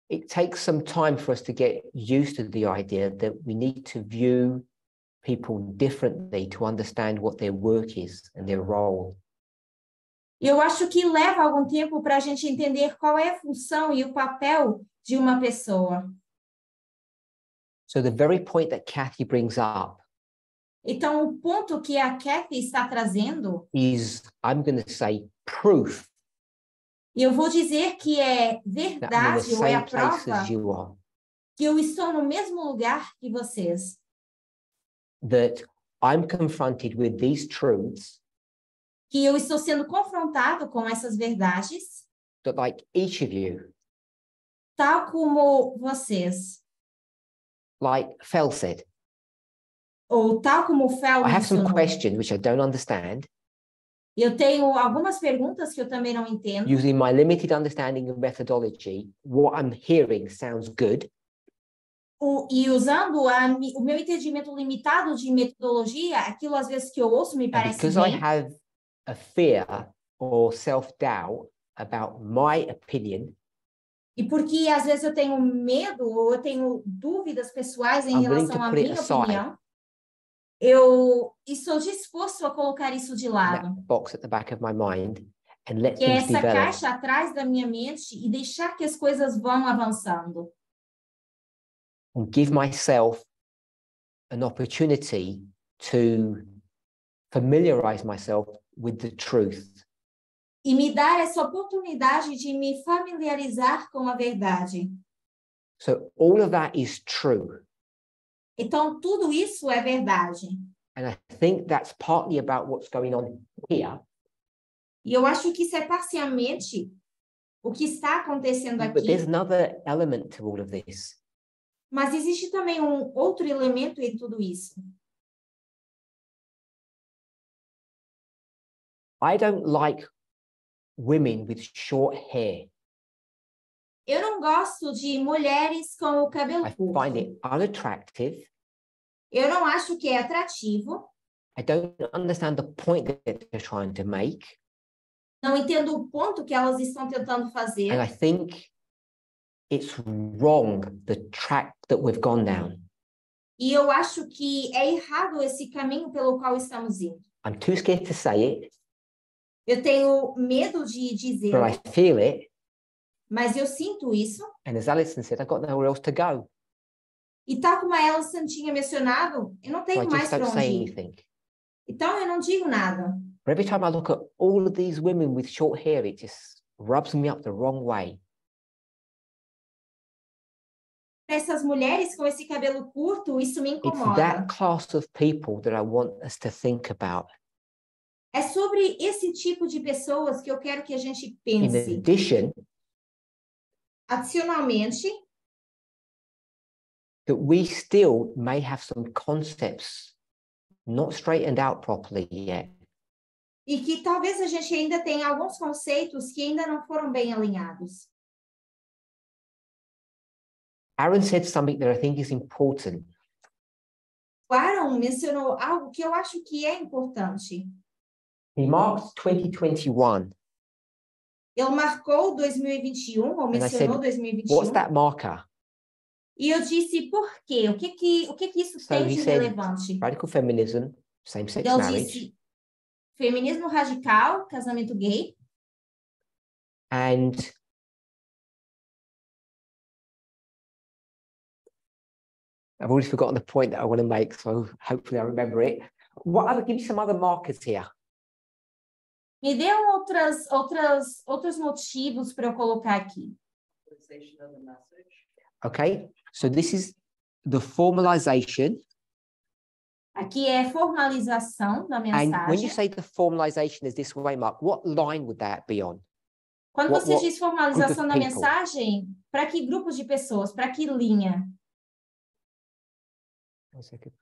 It takes some time for us to get used to the idea that we need to view people differently to understand what their work is and their role. Eu acho que leva algum tempo para a gente entender qual é a função e o papel de uma pessoa. So the very point that Kathy brings up, então o ponto que a Kathy está trazendo is, I'm going to say, proof. E eu vou dizer que é verdade ou é a prova que eu estou no mesmo lugar que vocês. That I'm confronted with these truths. Que eu estou sendo confrontado com essas verdades. That like each of you. Tal como vocês. Like Fel said. Ou tal como o Fel mencionou. I have some questions which I don't understand. Eu tenho algumas perguntas que eu também não entendo. Using my limited understanding of methodology, what I'm hearing sounds good. E usando o meu entendimento limitado de metodologia, aquilo às vezes que eu ouço me parece bem. Because I have a fear or self-doubt about my opinion. E porque às vezes eu tenho medo ou eu tenho dúvidas pessoais em relação à minha opinião. Eu estou disposto a colocar isso de lado. Box at the back of my mind and let que é things essa develop. caixa atrás da minha mente e deixar que as coisas vão avançando. And give myself an opportunity to familiarize myself with the truth. E me dar essa oportunidade de me familiarizar com a verdade. So all of that is true. Então, tudo isso é verdade. And I think that's partly about what's going on here. E eu acho que isso é parcialmente o que está acontecendo But there's aqui. another element to all of this. Mas existe também um outro elemento em tudo isso. I don't like women with short hair. Eu não gosto de mulheres com o cabelo I curto. find it unattractive. Eu não acho que é atrativo. I don't understand the point that they're trying to make. Não entendo o ponto que elas estão tentando fazer. And I think it's wrong, the track that we've gone down. E eu acho que é errado esse caminho pelo qual estamos indo. I'm too scared to say it. Eu tenho medo de dizer, But I feel it. mas eu sinto isso. And as Alison said, I've got nowhere else to go. E tal como a Alison tinha mencionado, eu não So tenho I mais just para don't onde say ir. anything. Então eu não digo nada. But every time I look at all of these women with short hair, it just rubs me up the wrong way. Essas mulheres com esse cabelo curto, isso me It's incomoda. that class of people that I want us to think about. É sobre esse tipo de pessoas que eu quero que a gente In pense. addition, Adicionalmente, that we still may have some concepts not straightened out properly yet. e que talvez a gente ainda tenha alguns conceitos que ainda não foram bem alinhados. Aaron said something that I think is important. O Aaron mencionou algo que eu acho que é importante. He marked 2021. Ele marcou 2021, ou And I said, mencionou 2021. what's that marker? E eu disse, por quê? O que isso So tem he de said, relevante? radical feminism, same-sex Ele marriage, disse, feminismo radical, casamento gay. and I've already forgotten the point that I want to make, so hopefully I remember it. Give me some other markers here. Me dê outros motivos para eu colocar aqui. Okay, so this is the formalization. Aqui é formalização da mensagem. And when you say the formalization is this way, Mark, what line would that be on? Quando você diz formalização da people? mensagem, para que grupo de pessoas? Para que linha? 1 second.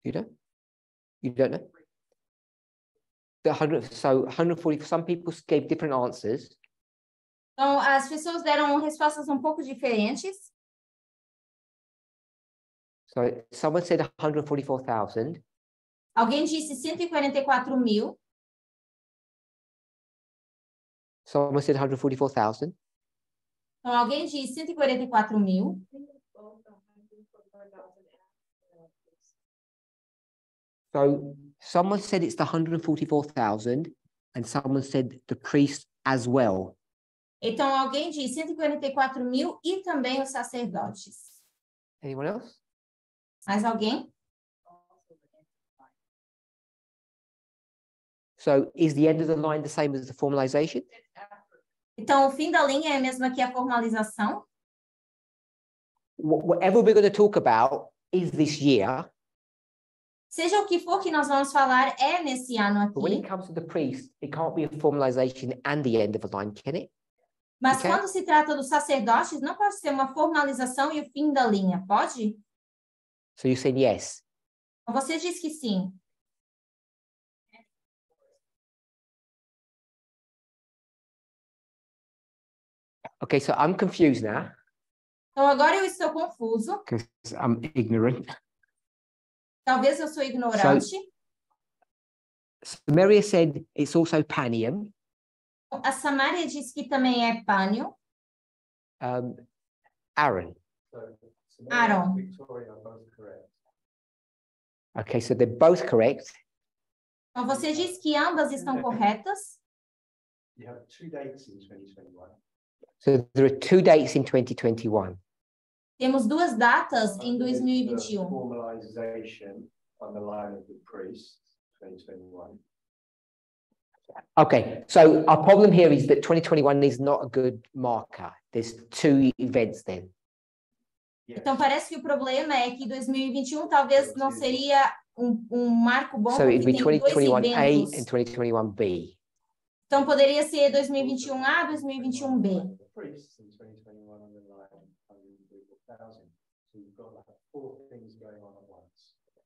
You don't know? So 140, some people gave different answers. Então, as pessoas deram respostas um pouco diferentes. So someone said 144,000. Alguém disse 144.000. Someone said 144,000. Então, alguém disse 144.000. So someone said it's the 144,000 and someone said the priest as well. Então, alguém disse 144.000 e também os sacerdotes. Anyone else? Mais alguém? So is the end of the line the same as the formalization? Então, o fim da linha é mesmo que a formalização. Whatever we're going to talk about is this year. Seja o que for que nós vamos falar é nesse ano But when aqui. it comes to the priest, it can't be a formalization and the end of a line, can it? Mas Okay. quando se trata dos sacerdotes, não pode ser uma formalização e o fim da linha, pode? So you said yes. Você diz que sim. Okay, so I'm confused now Então, agora eu estou confuso. because I'm ignorant. Talvez eu sou ignorante. So Maria said it's also Panium. A Samária diz que também é pânio. Aaron. Aaron. Victoria are both correct. Okay, so they're both correct. Então, você diz que ambas estão corretas. You have 2 dates in 2021. So there are 2 dates in 2021. Temos 2 datas em 2021. Formalization on the line of the priest, 2021. Okay, so our problem here is that 2021 is not a good marker. There's two events then. Então parece que o problema é que 2021 talvez não seria marco bom, So it'd porque be tem dois 2021A eventos. and 2021B. Então poderia ser 2021A, 2021B.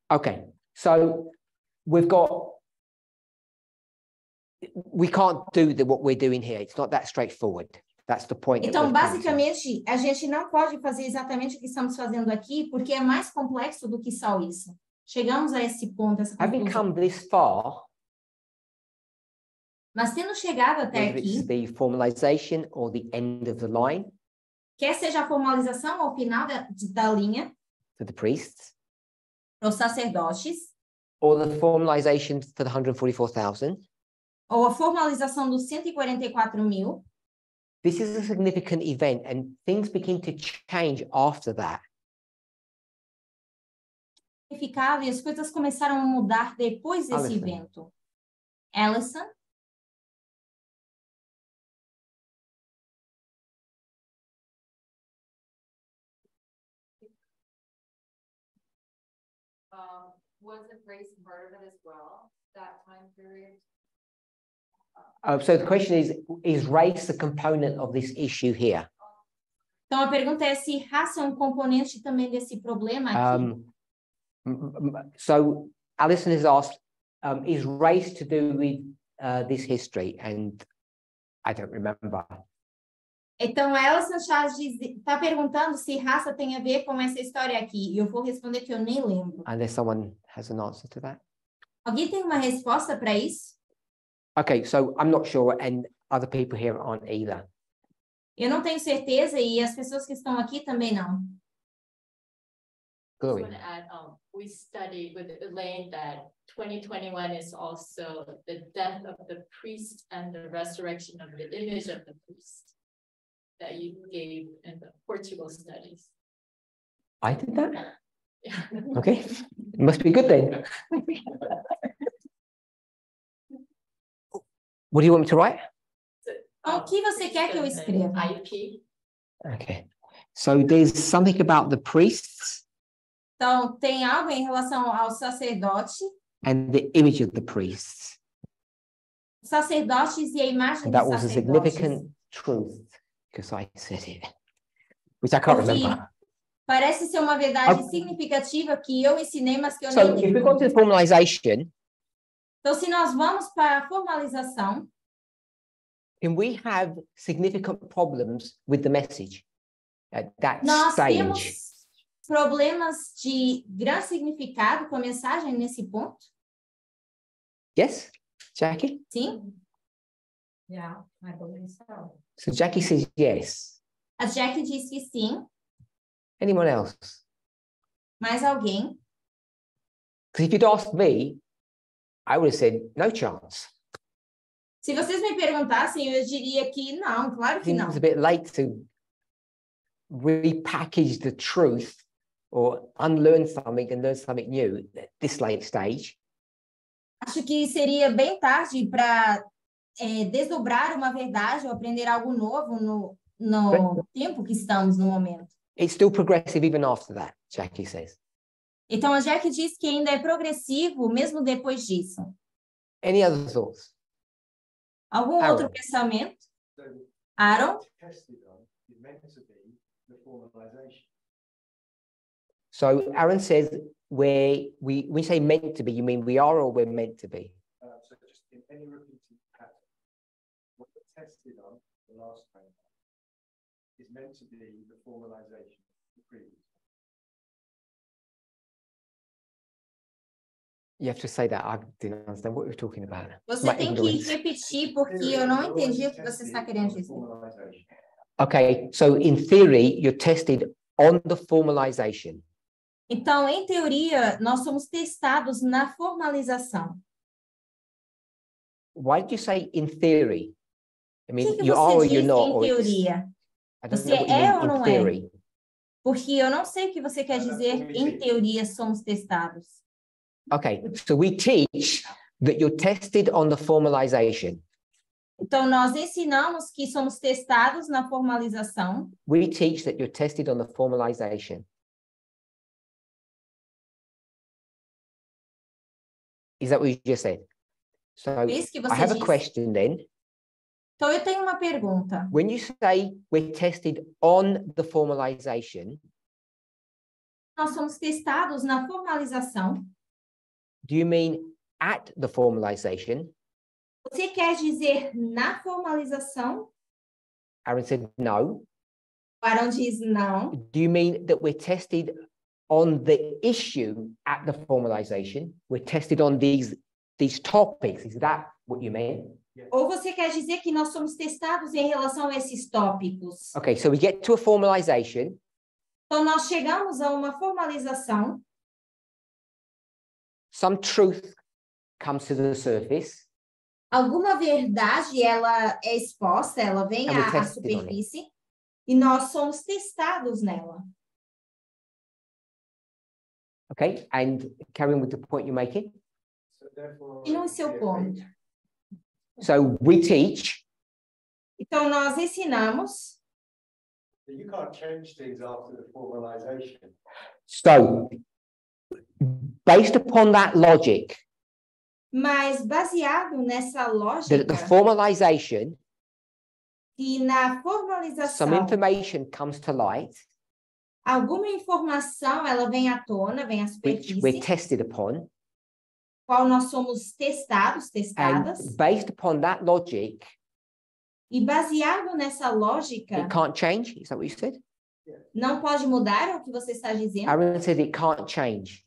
Okay, so we can't do what we're doing here. It's not that straightforward. That's the point. Então, basicamente, a gente não pode fazer exatamente o que estamos fazendo aqui, porque é mais complexo do que só isso. Chegamos a esse ponto, essa conclusão. Having come this far, mas tendo chegado até aqui, the formalization or the end of the line, quer seja a formalização ou o final da linha, for the priests, para os sacerdotes, or the formalization for the 144,000, ou a formalização dos 144.000, this is a significant event and things begin to change after that. E as coisas começaram a mudar depois desse evento. Alison? Wasn't race part of it as well, that time period? So the question is race a component of this issue here? Então a pergunta é se raça é um componente também desse problema aqui. So Alison has asked, is race to do with this history? And I don't remember. Então Alison está perguntando se raça tem a ver com essa história aqui. E eu vou responder que eu nem lembro. Unless someone has an answer to that. Alguém tem uma resposta para isso? Okay, so I'm not sure, and other people here aren't either. Eu não tenho certeza e as pessoas que estão aqui também não. Chloe. We studied with Elaine that 2021 is also the death of the priest and the resurrection of the image of the priest that you gave in the Portugal studies. I did that? Yeah. Okay, it must be good then. What do you want me to write? O que você quer que eu escreva? IP. Okay, so there's something about the priests. Então, tem algo em relação ao sacerdote. And the image of the priests. Sacerdotes e a imagem dos sacerdotes. That was a significant truth, because I said it, which I can't remember. Parece ser uma verdade significativa que eu ensinei, mas que eu nem lembro. So if we go to the formalization, então, se nós vamos para a formalização, and we have significant problems with the message at that nós stage. Temos problemas de grande significado com a mensagem nesse ponto? Yes, Jackie? Sim. Yeah, I believe so. So Jackie says yes. A Jackie diz que sim. Anyone else? Mais alguém? Because if you'd asked me, I would have said no chance. Se vocês me perguntassem, eu diria que não, claro que não. It's a bit late to repackage the truth or unlearn something and learn something new at this late stage. Acho que seria bem tarde para desdobrar uma verdade ou aprender algo novo no tempo que estamos no momento. It's still progressive even after that, Jackie says. Então a Jackie diz que ainda é progressivo mesmo depois disso. Any other thoughts? Algum outro pensamento? Aaron? So Aaron says we say meant to be, you mean we are or we're meant to be? So just in any repeating pattern, what we're tested on the last time is meant to be the formalization of the previous. You have to say that. I didn't understand what you're talking about. Você tem que repetir porque eu não entendi o que você está querendo dizer. Okay, so in theory, you're tested on the formalization. Então, em teoria, nós somos testados na formalização. Why did you say in theory? I mean, que you are or you're not. Em teoria? Você é ou não é? Porque eu não sei o que você quer dizer em teoria somos testados. Okay, so we teach that you're tested on the formalization. Então, nós ensinamos que somos testados na formalização. We teach that you're tested on the formalization. Is that what you just said? So Isso que você I have disse. a question then. Então, eu tenho uma pergunta. When you say we're tested on the formalization, Nós somos testados na formalização. do you mean at the formalization? Você quer dizer na formalização? Aaron said no. Aaron diz não. Do you mean that we're tested on the issue at the formalization? We're tested on these topics. Is that what you mean? Ou você quer dizer que nós somos testados em relação a esses tópicos? Okay, so we get to a formalization. Então, nós chegamos a uma formalização. Some truth comes to the surface. Alguma verdade, ela é exposta, ela vem à superfície. E nós somos testados nela. Okay, and carrying with the point you're making. E não é seu ponto. So we teach. Então, nós ensinamos. You can't change things after the formalization. So, based upon that logic, mas baseado nessa lógica, the formalization, e na formalização, some information comes to light, alguma informação ela vem à tona, vem à superfície, which we're tested upon, qual nós somos testadas. And based upon that logic, e baseado nessa lógica, it can't change. Is that what you said? Não pode mudar, é o que você está dizendo? Aaron said it can't change.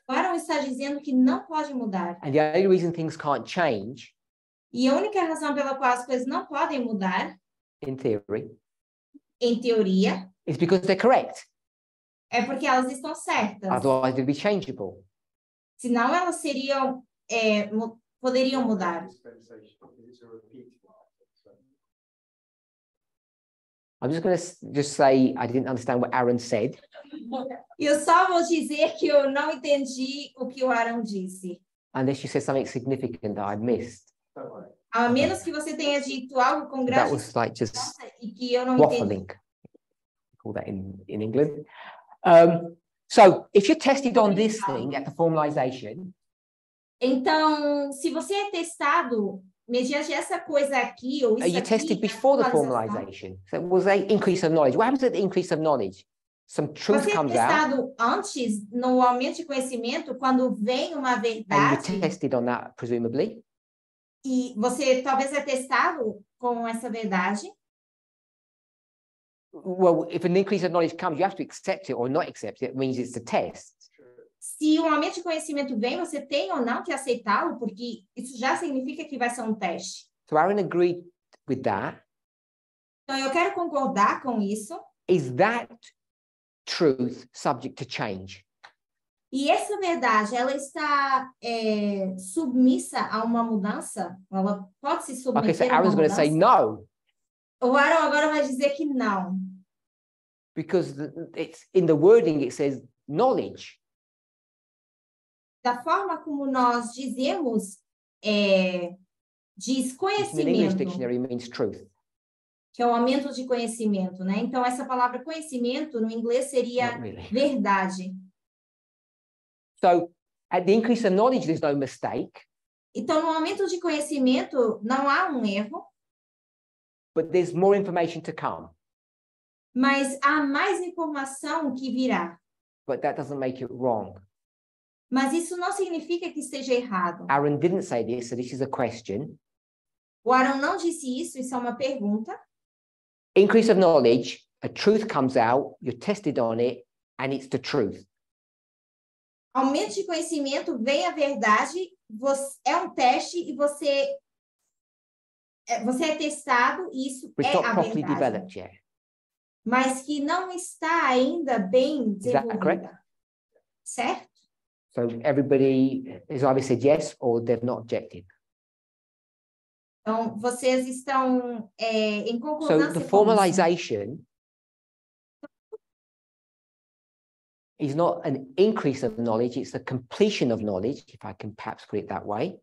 Aaron está dizendo que não pode mudar. And the only reason things can't change, e a única razão pela qual as coisas não podem mudar, in theory, em teoria, is because they're correct. É porque elas estão certas. Otherwise, they'd be changeable. Senão elas seriam, poderiam mudar. I'm just going to just say I didn't understand what Aaron said. Eu só vou dizer que eu não entendi o que o Aaron disse. Unless you said something significant that I missed. A menos que você tenha dito algo com grande that was like just e que eu não waffling. entendi. Call that in England. So if you're tested on this thing at the formalization, então, se você é testado mediante essa coisa aqui ou isso are you aqui, tested before the formalization? So was there increase of knowledge? What happens at the increase of knowledge? Some truth você comes é testado out. antes no aumento de conhecimento quando vem uma And verdade. you're tested on that, presumably. E você talvez é testado com essa verdade. Well, if an increase of knowledge comes, you have to accept it or not accept it. It means it's a test. Se um aumento de conhecimento vem, você tem ou não que aceitá-lo, porque isso já significa que vai ser um teste. So Aaron agreed with that. Então, eu quero concordar com isso. Is that truth subject to change? E essa verdade, ela está submissa a uma mudança? Ela pode se submeter Okay, so a uma Aaron's going to say no. O Aaron agora vai dizer que não. Because it's in the wording, it says knowledge. Da forma como nós dizemos, diz Which in the English conhecimento, dictionary means truth. que é o aumento de conhecimento, né? Então, essa palavra conhecimento, no inglês, seria Not really. verdade. So at the increase of knowledge, there's no mistake. Então, no aumento de conhecimento, não há um erro, But there's more information to come. mas há mais informação que virá. But that doesn't make it wrong. Mas isso não significa que esteja errado. Aaron didn't say this, so this is a question. O Aaron não disse isso é uma pergunta. Increase of knowledge, a truth comes out, you're tested on it, and it's the truth. Aumento de conhecimento, vem a verdade, é um teste e você é testado e isso But it's é not a properly verdade. developed yet. Mas que não está ainda bem Is that desenvolvida. correct? Certo? So everybody has either said yes or they've not objected. Então, vocês estão em So concordância the com isso. formalization is not an increase of knowledge, it's a completion of knowledge, if I can perhaps put it that way.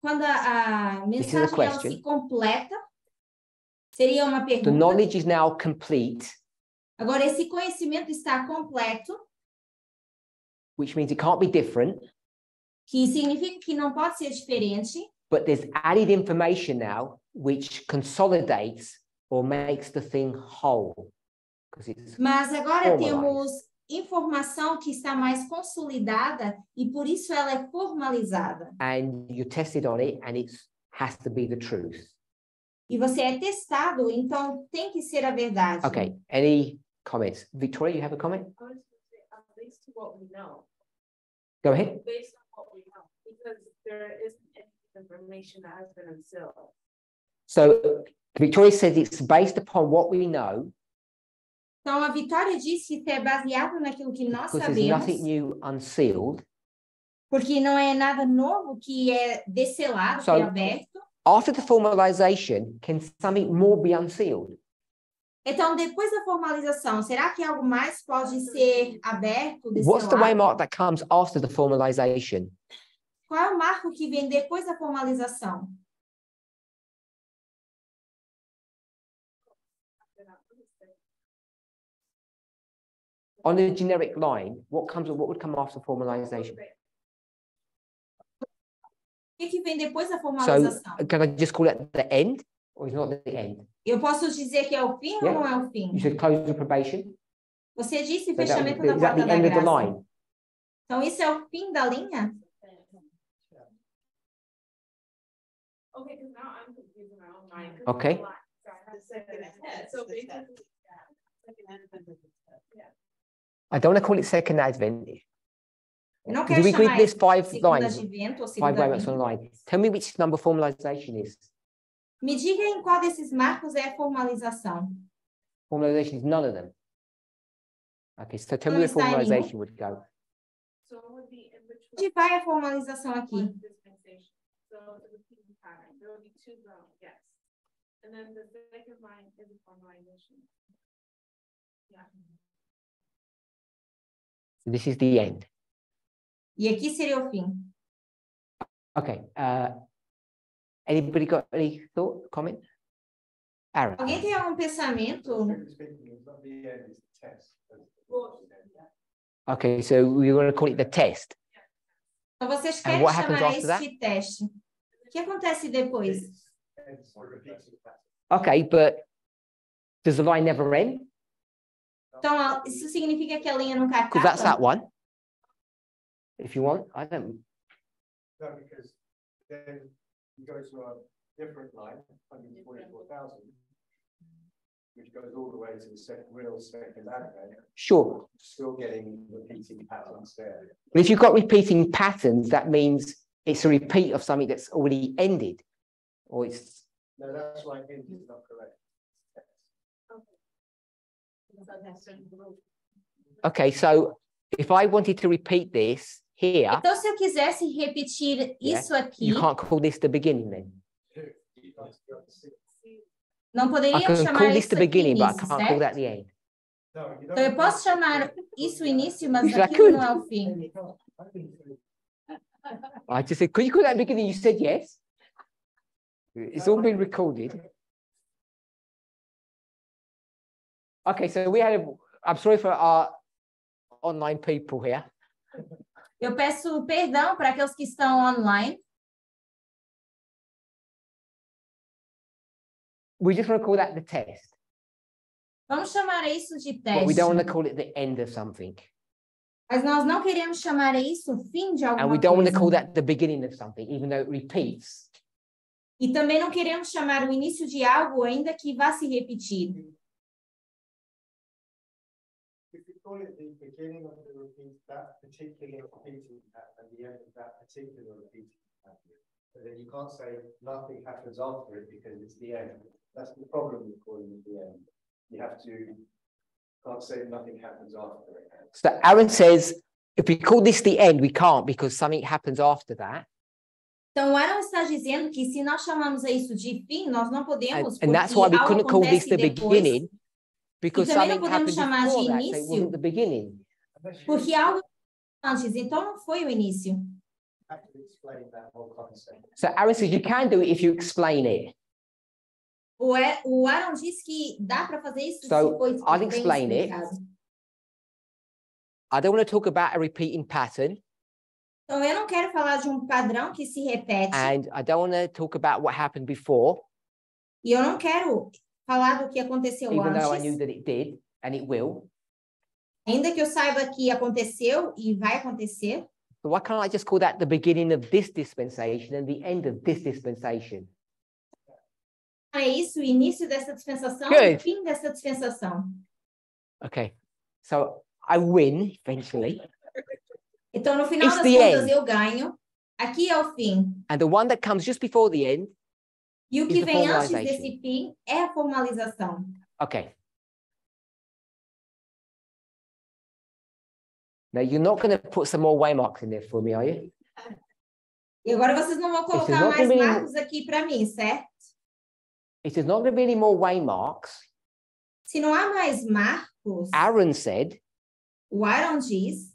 quando a mensagem ela se completa, seria uma The pergunta. knowledge is now complete. Agora, esse conhecimento está completo, Which means it can't be different. que significa que não pode ser diferente. But there's added information now which consolidates or makes the thing whole. Mas agora temos informação que está mais consolidada e por isso ela é formalizada. And you tested on it and it has to be the truth. E você é testado, então tem que ser a verdade. Okay, any comments? Victoria, you have a comment? I was going to say, at least to what we know. Go ahead. Based on what we know, because there isn't any information that has been unsealed. So Victoria says it's based upon what we know. Então a Vitória diz que é baseado naquilo que nós Because sabemos. there's nothing new unsealed. Porque não é nada novo que é descelado, que é aberto. After the formalization, can something more be unsealed? Então, depois da formalização, será que algo mais pode ser aberto, descelado? What's the waymark that comes after the formalization? Qual é o marco que vem depois da formalização? On a generic line, what would come after formalization? O que vem depois da formalização? So, can I just call it the end, or is not the end? Eu posso dizer que é o fim ou não é o fim? You should close the probation. Você disse So fechamento da is that porta the da end of the graça. line? Então, isso é o fim da linha? Okay, because now I'm confused in my own mind. Okay. So basically, I don't want to call it second advent. Eu não Do quero we agree chamar this isso five de segunda lines? advento ou 5 segunda waymarks vinda. online. Tell me which number formalization is. Me diga em qual desses marcos é a formalização. Formalization is none of them. Okay, so tell me Não where está em nenhum. formalization would go. so it would be in between Onde vai a formalização aqui? dispensation. So it would be pattern. There would be two zones, yes. And then the second line is a formalization. Yeah. So this is the end. E aqui seria o fim. Okay. Anybody got any thought, comment? Aaron. Alguém tem algum pensamento? Okay, so we're going to call it the test. Então, vocês And querem what happens chamar after isso that? de teste. O que acontece depois? Okay, but does the line never end? Então, isso significa que a linha nunca Because that's that acaba? one. If you want, I don't. No, because then you go to a different line, 144,000, which goes all the way to the real second advent, Sure. still getting repeating patterns there. But if you've got repeating patterns, that means it's a repeat of something that's already ended, or it's. No, that's why end is not correct. Okay, so if I wanted to repeat this here, Então, se eu quisesse repetir isso aqui, you can't call this the beginning then. não I poderia can chamar call this isso the aqui beginning, but I início, can't call certo? that the end. No, you Então, eu don't. posso chamar isso o início, mas Yes, I aquilo não could. é o fim. I just said, could you call that the beginning? You said yes. It's all been recorded. Okay, so I'm sorry for our online people here. Eu peço perdão para aqueles que estão online. We just want to call that the test, Vamos chamar isso de but we teste. don't want to call it the end of something. Mas nós não queremos chamar isso o fim de And alguma we don't want to coisa. call that the beginning of something, even though it repeats. E também não queremos chamar o início de algo ainda que vá se repetir. If you call it the beginning of the repeat, that particular repeating pattern, and the end of that particular repeating pattern, but then you can't say nothing happens after it because it's the end. That's the problem with calling it the end. You have to, can't say nothing happens after it. So Aaron says, if we call this the end, we can't because something happens after that. Então, o Aaron está dizendo que se nós chamamos isso de fim, nós não podemos, And that's porque why we algo couldn't call this acontece the depois, beginning, because E também não something podemos happened chamar de before that, so it início. wasn't the beginning. porque algo antes, então não foi o início. have to explain that whole concept. So Aaron says you can do it if you explain it. O Aaron diz que dá para fazer isso se So for I'll bem explain it. explicado. I don't want to talk about a repeating pattern. Então, eu não quero falar de um padrão que se repete. And I don't want to talk about what happened before. E eu não quero falar do que aconteceu even antes. though I knew that it did, and it will. Ainda que eu saiba que aconteceu e vai acontecer. So why can't I just call that the beginning of this dispensation and the end of this dispensation? É isso, o início dessa dispensação Good. e o fim dessa dispensação. Okay, so I win eventually. Então, no final It's das the contas, end. eu ganho. Aqui é o fim. And the one that comes just before the end. E o que is the vem antes formalization. desse fim é a formalização. Okay. Now you're not going to put some more waymarks in there for me, are you? E agora vocês não vão colocar not mais gonna be- marcos aqui para mim, certo? If there's not going to be any more waymarks, Se não há mais marcos, Aaron said, o Aaron diz,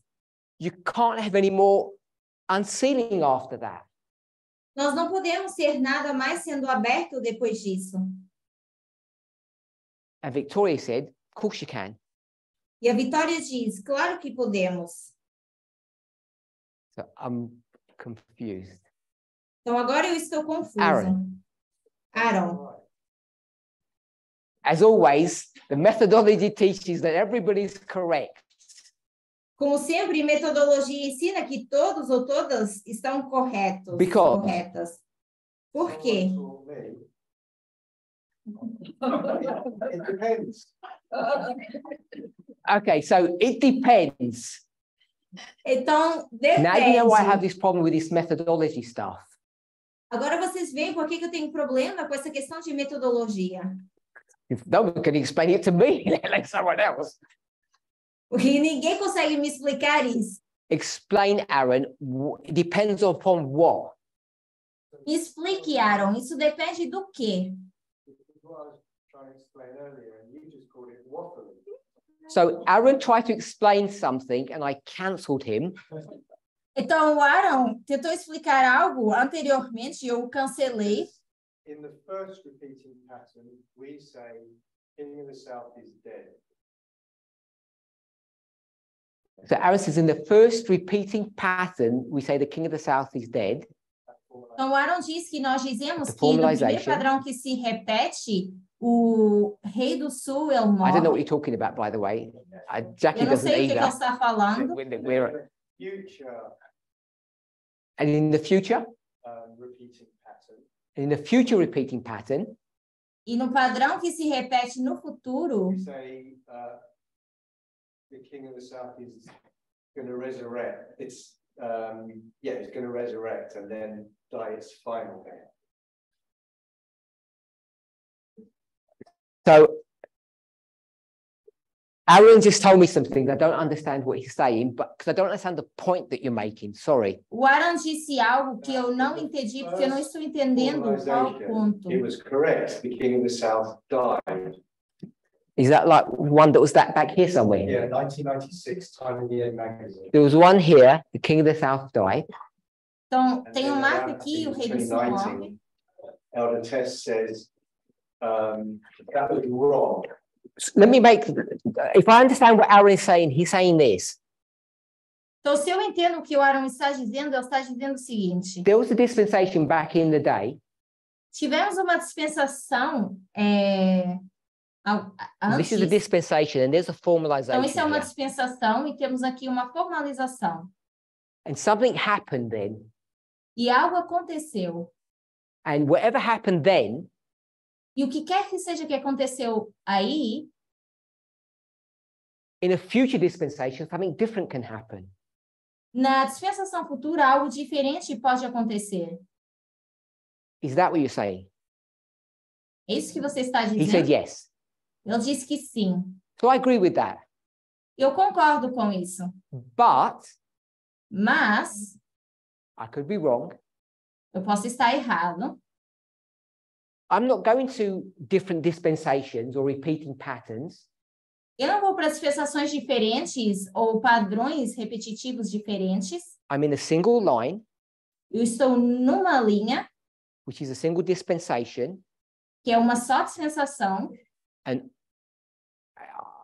you can't have any more unsealing after that. nós não podemos ter nada mais sendo aberto depois disso. And Victoria said, of course you can. E a Vitória diz, claro que podemos. So I'm confused. Então agora eu estou confuso. Aaron. As always, the methodology teaches that everybody's correct. Como sempre, metodologia ensina que todos ou todas estão corretos. Because- Corretas. Por quê? It depends. Okay, so it depends. Então, Now you know why I have depende. this problem with this methodology stuff. Agora vocês veem por que que eu tenho problema com essa questão de metodologia. If no one can explain it to me, let someone else. Porque ninguém consegue me explicar isso. Explain, Aaron, it depends upon what? Me explique, Aaron, isso depende do quê? This is what I was trying to explain earlier, and you just called it waffling. So Aaron tried to explain something and I cancelled him. Então, o Aaron tentou explicar algo anteriormente e eu cancelei. In the first repeating pattern, we say King of the South is dead. So Aaron says in the first repeating pattern, we say the king of the south is dead. Então, o Aaron diz que nós dizemos The que no primeiro formalization. padrão que se repete, o rei do sul, ele I don't know what morre. you're talking about, by the way. Jackie Eu não doesn't sei o que ele either. está falando. We're- Future and in the future, repeating pattern, in the future repeating pattern, E no padrão que se repete no futuro, we say the King of the South is going to resurrect. It's it's going to resurrect and then die its final death. so Aaron just told me something. I don't understand what he's saying, but because I don't understand the point that you're making. Sorry. o Aaron disse algo que eu não entendi, porque eu não estou entendendo qual o ponto. It was correct. The King of the South died. Is that like one that was that back here somewhere? Yeah, 1996, Time in the End magazine. There was one here, the king of the south died. Então, And tem then marco around, I aqui, think, o rei do in sul morre. 2019, Elder Tess says that was wrong. Let me make, if I understand what Aaron is saying, he's saying this. Então, se eu entendo o que o Aaron está dizendo, ele está dizendo o seguinte. There was a dispensation back in the day. Tivemos uma dispensação This is a antes. dispensation and there's a formalization. Então, isso é uma here. dispensação e temos aqui uma formalização. And something happened then. E algo aconteceu. And whatever happened then, E o que quer que seja que aconteceu aí, in a future dispensation, something different can happen. na dispensação futura, algo diferente pode acontecer. Is that what you're saying? É isso que você está He said dizendo? yes. Ele disse que sim. So I agree with that. Eu concordo com isso. But Mas I could be wrong. eu posso estar errado. I'm not going to different dispensations or repeating patterns. Eu não vou para dispensações diferentes ou padrões repetitivos diferentes. I'm in a single line. Eu estou numa linha, which is a single dispensation, que é uma só dispensação, and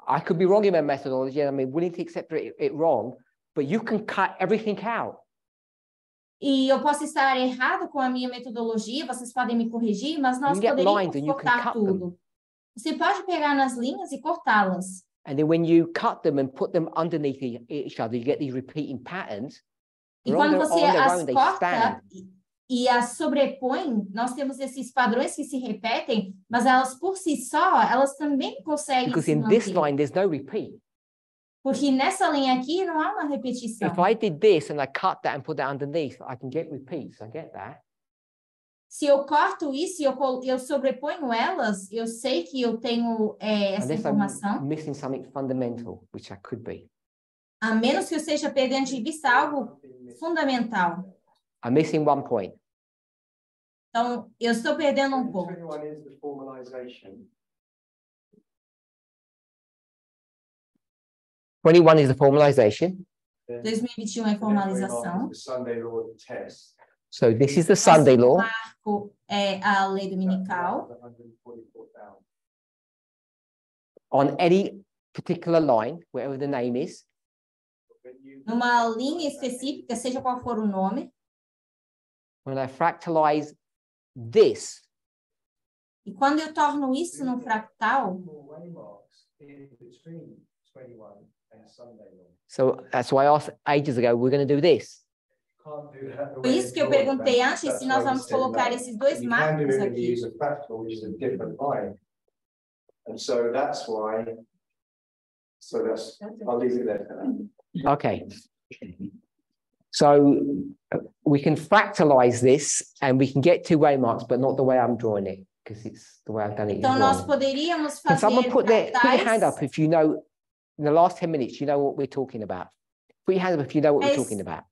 I could be wrong in my methodology, and I'm willing to accept it wrong, but you can cut everything out. e eu posso estar errado com a minha metodologia, vocês podem me corrigir, mas nós poderíamos cortar tudo. Você pode pegar nas linhas e cortá-las. And then when you cut them and put them underneath each other, you get these repeating patterns. E quando você as corta e as sobrepõe, nós temos esses padrões que se repetem, mas elas por si só, elas também conseguem se manter. Because in this line, there's no repeat. Porque nessa linha aqui não há uma repetição. If I did this and I cut that and put that underneath, I can get repeats. I get that. Se eu corto isso e eu sobreponho elas, eu sei que eu tenho essa informação. I'm missing something fundamental, which I could be. A menos que eu esteja perdendo de vista algo fundamental. I'm missing one point. Então, eu estou perdendo um ponto. 21 is the formalization. 2021 é formalização. So this is the Sunday law. Marco é a lei dominical. On any particular line, whatever the name is. Numa linha específica, seja qual for o nome. When I fractalize this. E quando eu torno isso num fractal. So that's why I asked ages ago, we're going to do this. Por isso que eu perguntei antes se nós vamos colocar esses dois marcos aqui. Okay. So we can fractalize this and we can get two waymarks, but not the way I'm drawing it, because it's the way I've done it. Então nós poderíamos fazer. Can someone put your hand up if you know in the last 10 minutes you know what we're talking about? Put your hand up if you know what we're talking about.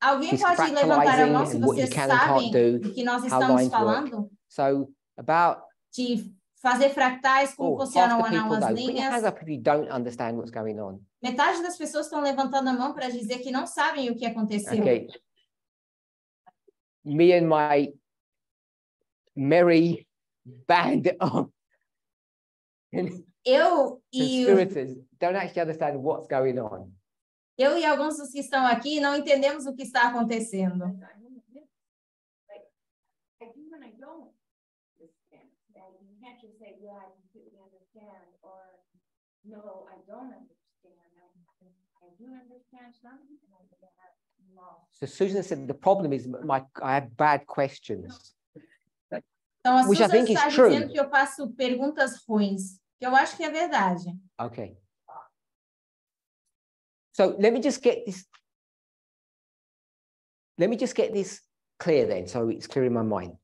Alguém pode levantar a mão se vocês sabem do que nós estamos falando? So about de fazer fractais, como funcionam as linhas. Put your hands up if you don't understand what's going on. Metade das pessoas estão levantando a mão para dizer que não sabem o que aconteceu. Okay. Me and my merry band of conspirators don't actually understand what's going on. Eu e alguns dos que estão aqui não entendemos o que está acontecendo. So Susan said the problem is I have bad questions. Então a Susan está dizendo que eu faço perguntas ruins, que eu acho que é verdade. Okay. So let me just get this clear then, so it's clear in my mind.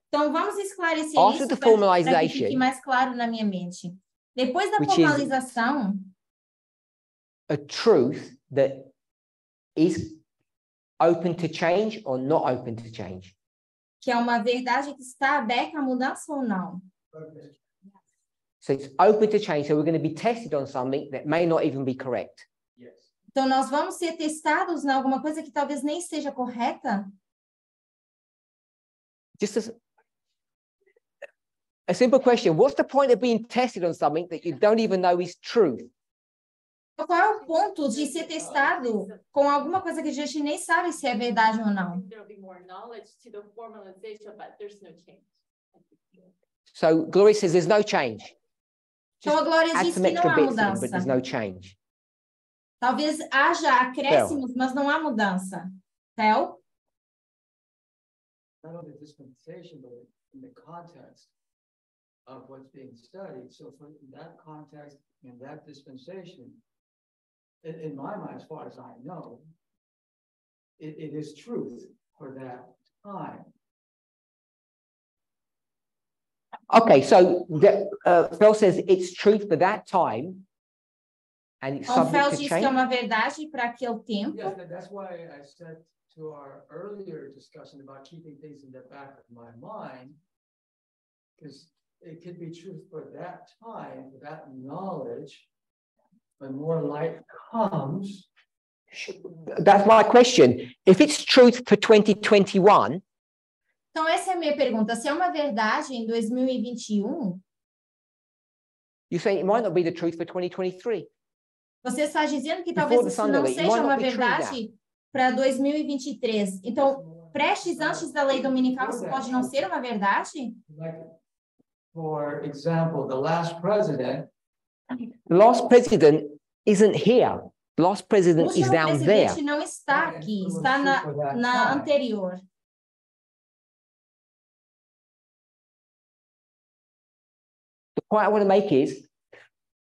Então vamos esclarecer isso para que fique mais claro na minha mente. Depois da formalização, a truth that is open to change or not open to change. Que é uma verdade que está aberta à mudança ou não. So it's open to change, so we're going to be tested on something that may not even be correct. Então, nós vamos ser testados em alguma coisa que talvez nem seja correta? Just a simple question. What's the point of being tested on something that you don't even know is truth? Qual é o ponto de ser testado com alguma coisa que a gente nem sabe se é verdade ou não? So, Gloria says there's no change. Então, a Glória diz que não há mudança. But there's no change. Talvez haja acréscimos, mas não há mudança. Theo? Not only dispensation, but in the context of what's being studied. So for that context, in that dispensation, in my mind, as far as I know, it is truth for that time. Okay, so Phil says it's truth for that time. And it's subject to change. Que é uma verdade para aquele tempo. Yes, that's why I said to our earlier discussion about keeping things in the back of my mind, because it could be truth for that time, for that knowledge. When more light comes, That's my question. If it's truth for 2021, então essa é a minha pergunta. Se é uma verdade em 2021, you're saying it might not be the truth for 2023. você está dizendo que talvez isso não seja uma verdade para 2023. Então, prestes antes da lei dominical, isso pode não ser uma verdade? For example, the last president isn't here. The last president is down there. O presidente não está aqui, está na anterior. The point I want to make is,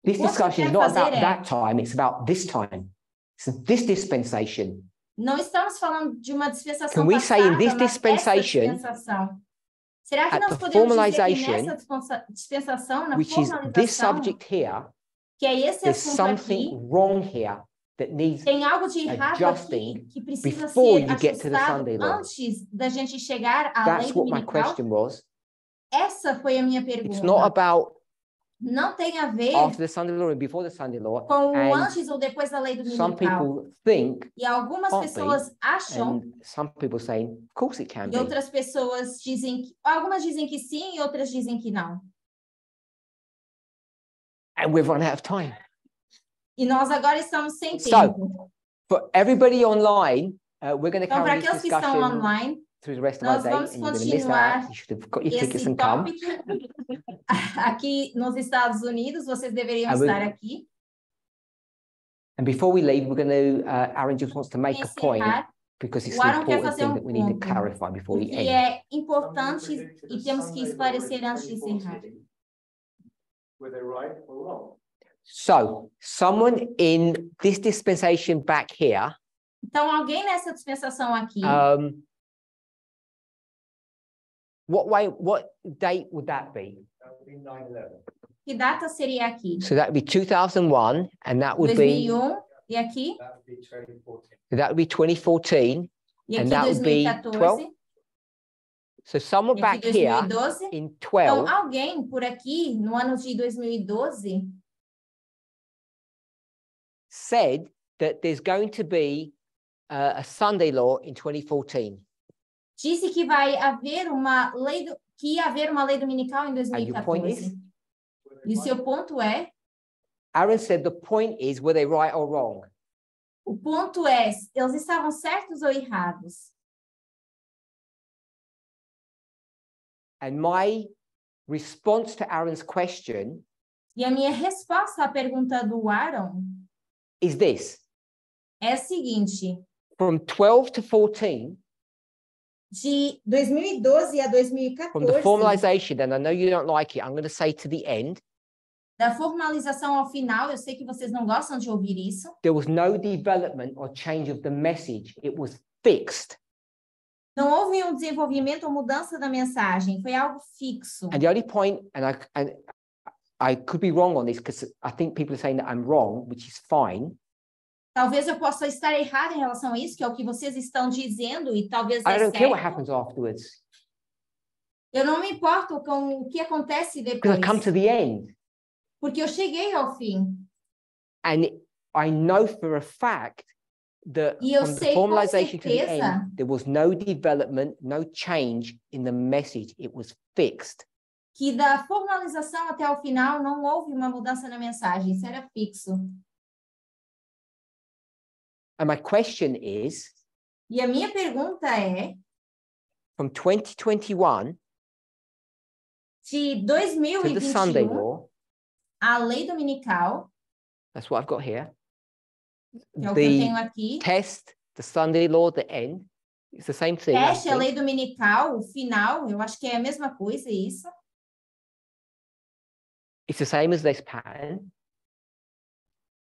this discussion is not about that time, it's about this time. It's this dispensation. Não estamos falando de uma dispensação Can we passada, say in this mas dispensation, essa dispensação. Será que nós podemos dizer que nessa dispensação, na formalização, que é esse assunto aqui, tem algo de errado aqui que precisa ser ajustado antes da gente chegar à lei dominical? Essa foi a minha pergunta. Não tem a ver after the Sunday law and before the Sunday law, com o antes ou depois da lei dominical. Some people think, e algumas pessoas acham, some people saying, of course it can e outras pessoas dizem que, algumas dizem que sim e outras dizem que não. And we've run out of time. E nós agora estamos sem tempo. So, for everybody online, we're going to então, carry this discussion online, through the rest of nós our day, vamos and you're going to miss out. You should have got your tickets and come. Aqui nos Estados Unidos, vocês deveriam estar aqui. And before we leave, we're going to, Aaron just wants to make a point, because it's an important thing that we need to clarify before we end. É importante e temos que esclarecer antes de encerrar. Were they right or wrong? So, someone in this dispensation back here. Então, alguém nessa dispensação aqui. What date would that be? That would be 9/11. Que data seria aqui? So that would be 2001, and that would 2001, e aqui? That would be 2014. That would be 2014, and that would be 12. So someone back here in 12. Então, alguém por aqui no ano de 2012 said that there's going to be a Sunday law in 2014. Disse que vai haver uma lei que ia haver uma lei dominical em 2014. E o seu ponto é? Aaron said the point is, were they right or wrong? O ponto é, eles estavam certos ou errados? And my response to Aaron's question, e a minha resposta à pergunta do Aaron is this. É a seguinte. From 12 to 14, de 2012 a 2014, from the formalization, and I know you don't like it, I'm going to say to the end, da formalização ao final, eu sei que vocês não gostam de ouvir isso. There was no development or change of the message. It was fixed. Não houve um desenvolvimento ou mudança da mensagem, foi algo fixo. And the only point, and I could be wrong on this because I think people are saying that I'm wrong, which is fine. Talvez eu possa estar errado em relação a isso, que é o que vocês estão dizendo, e talvez I don't care what happens afterwards. Eu não me importo com o que acontece depois. Because I come to the end. Porque eu cheguei ao fim. And I know for a fact that from the formalization to the end, there was no development, no change in the message. It was fixed. Que da formalização até o final não houve uma mudança na mensagem, isso era fixo. And my question is, e a minha pergunta é, from 2021 de 2021 to the Sunday law, a lei dominical, that's what I've got here. Que é o que eu tenho aqui. Test, the Sunday law, the end, it's the same thing. Teste, a lei dominical, o final, eu acho que é a mesma coisa, isso. It's the same as this pattern.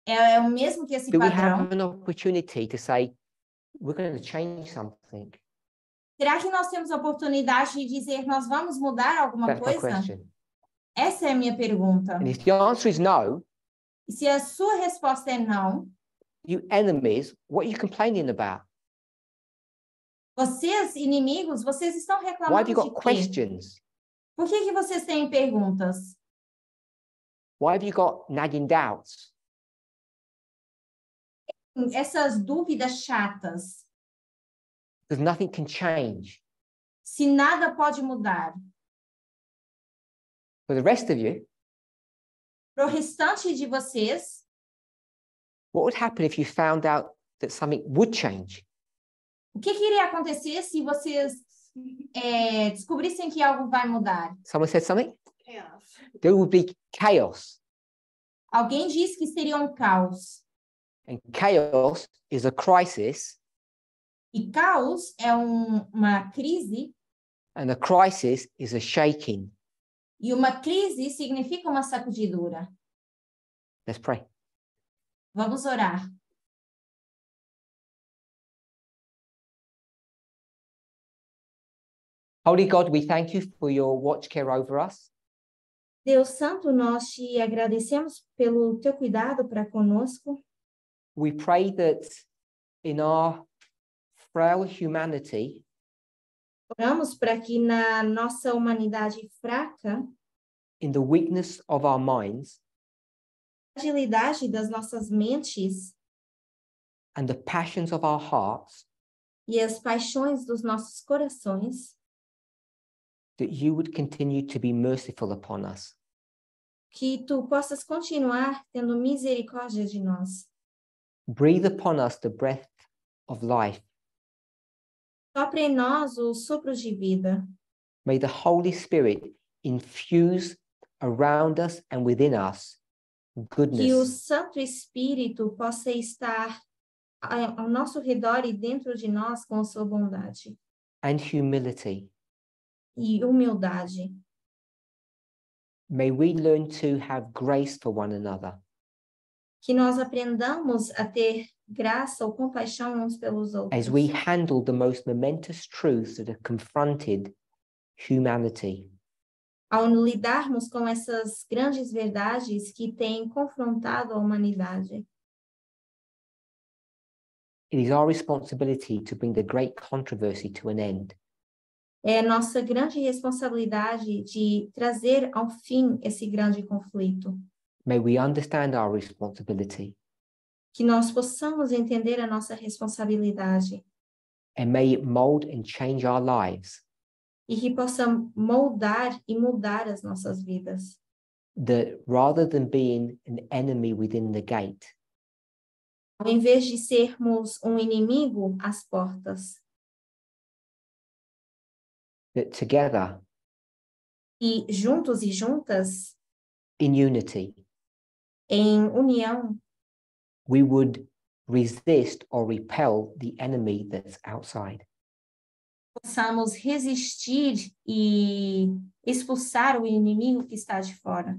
É o mesmo que esse padrão. Do we have an opportunity to say, we're going to change something? Será que nós temos a oportunidade de dizer, nós vamos mudar alguma coisa? Essa é a minha pergunta. And if the answer is no, e se a sua resposta é não, you enemies, what are you complaining about? Vocês, inimigos, vocês estão reclamando Why have you got de quê? Questions? Por que vocês têm perguntas? Why have you got nagging doubts? essas dúvidas chatas, because nothing can change. se nada pode mudar, For the rest of you, para o restante de vocês, what would happen if you found out that something would change? o que iria acontecer se vocês descobrissem que algo vai mudar? Someone said something? Chaos. There would be chaos. Alguém disse que seria um caos. And chaos is a crisis. E caos é uma crise. And a crisis is a shaking. E uma crise significa uma sacudidura. Let's pray. Vamos orar. Holy God, we thank you for your watch care over us. Deus Santo, nós te agradecemos pelo teu cuidado para conosco. We pray that in our frail humanity, oramos para que na nossa humanidade fraca, in the weakness of our minds, agilidade das nossas mentes, and the passions of our hearts, e as paixões dos nossos corações, that you would continue to be merciful upon us. Que tu possas continuar tendo misericórdia de nós. Breathe upon us the breath of life. Sopra em nós o sopro de vida. May the Holy Spirit infuse around us and within us goodness. Que o Santo Espírito possa estar ao nosso redor e dentro de nós com a sua bondade. And humility. E humildade. May we learn to have grace for one another. Que nós aprendamos a ter graça ou compaixão uns pelos outros. As we handle the most momentous truths that have confronted humanity. Ao lidarmos com essas grandes verdades que têm confrontado a humanidade. It is our responsibility to bring the great controversy to an end. É nossa grande responsabilidade de trazer ao fim esse grande conflito. May we understand our responsibility. Que nós possamos entender a nossa responsabilidade. And may it mold and change our lives. E que possa moldar e mudar as nossas vidas. That rather than being an enemy within the gate, ao invés de sermos um inimigo às portas, that together, e juntos e juntas, in unity, em união, we would resist or repel the enemy that's outside. Possamos resistir e expulsar o inimigo que está de fora.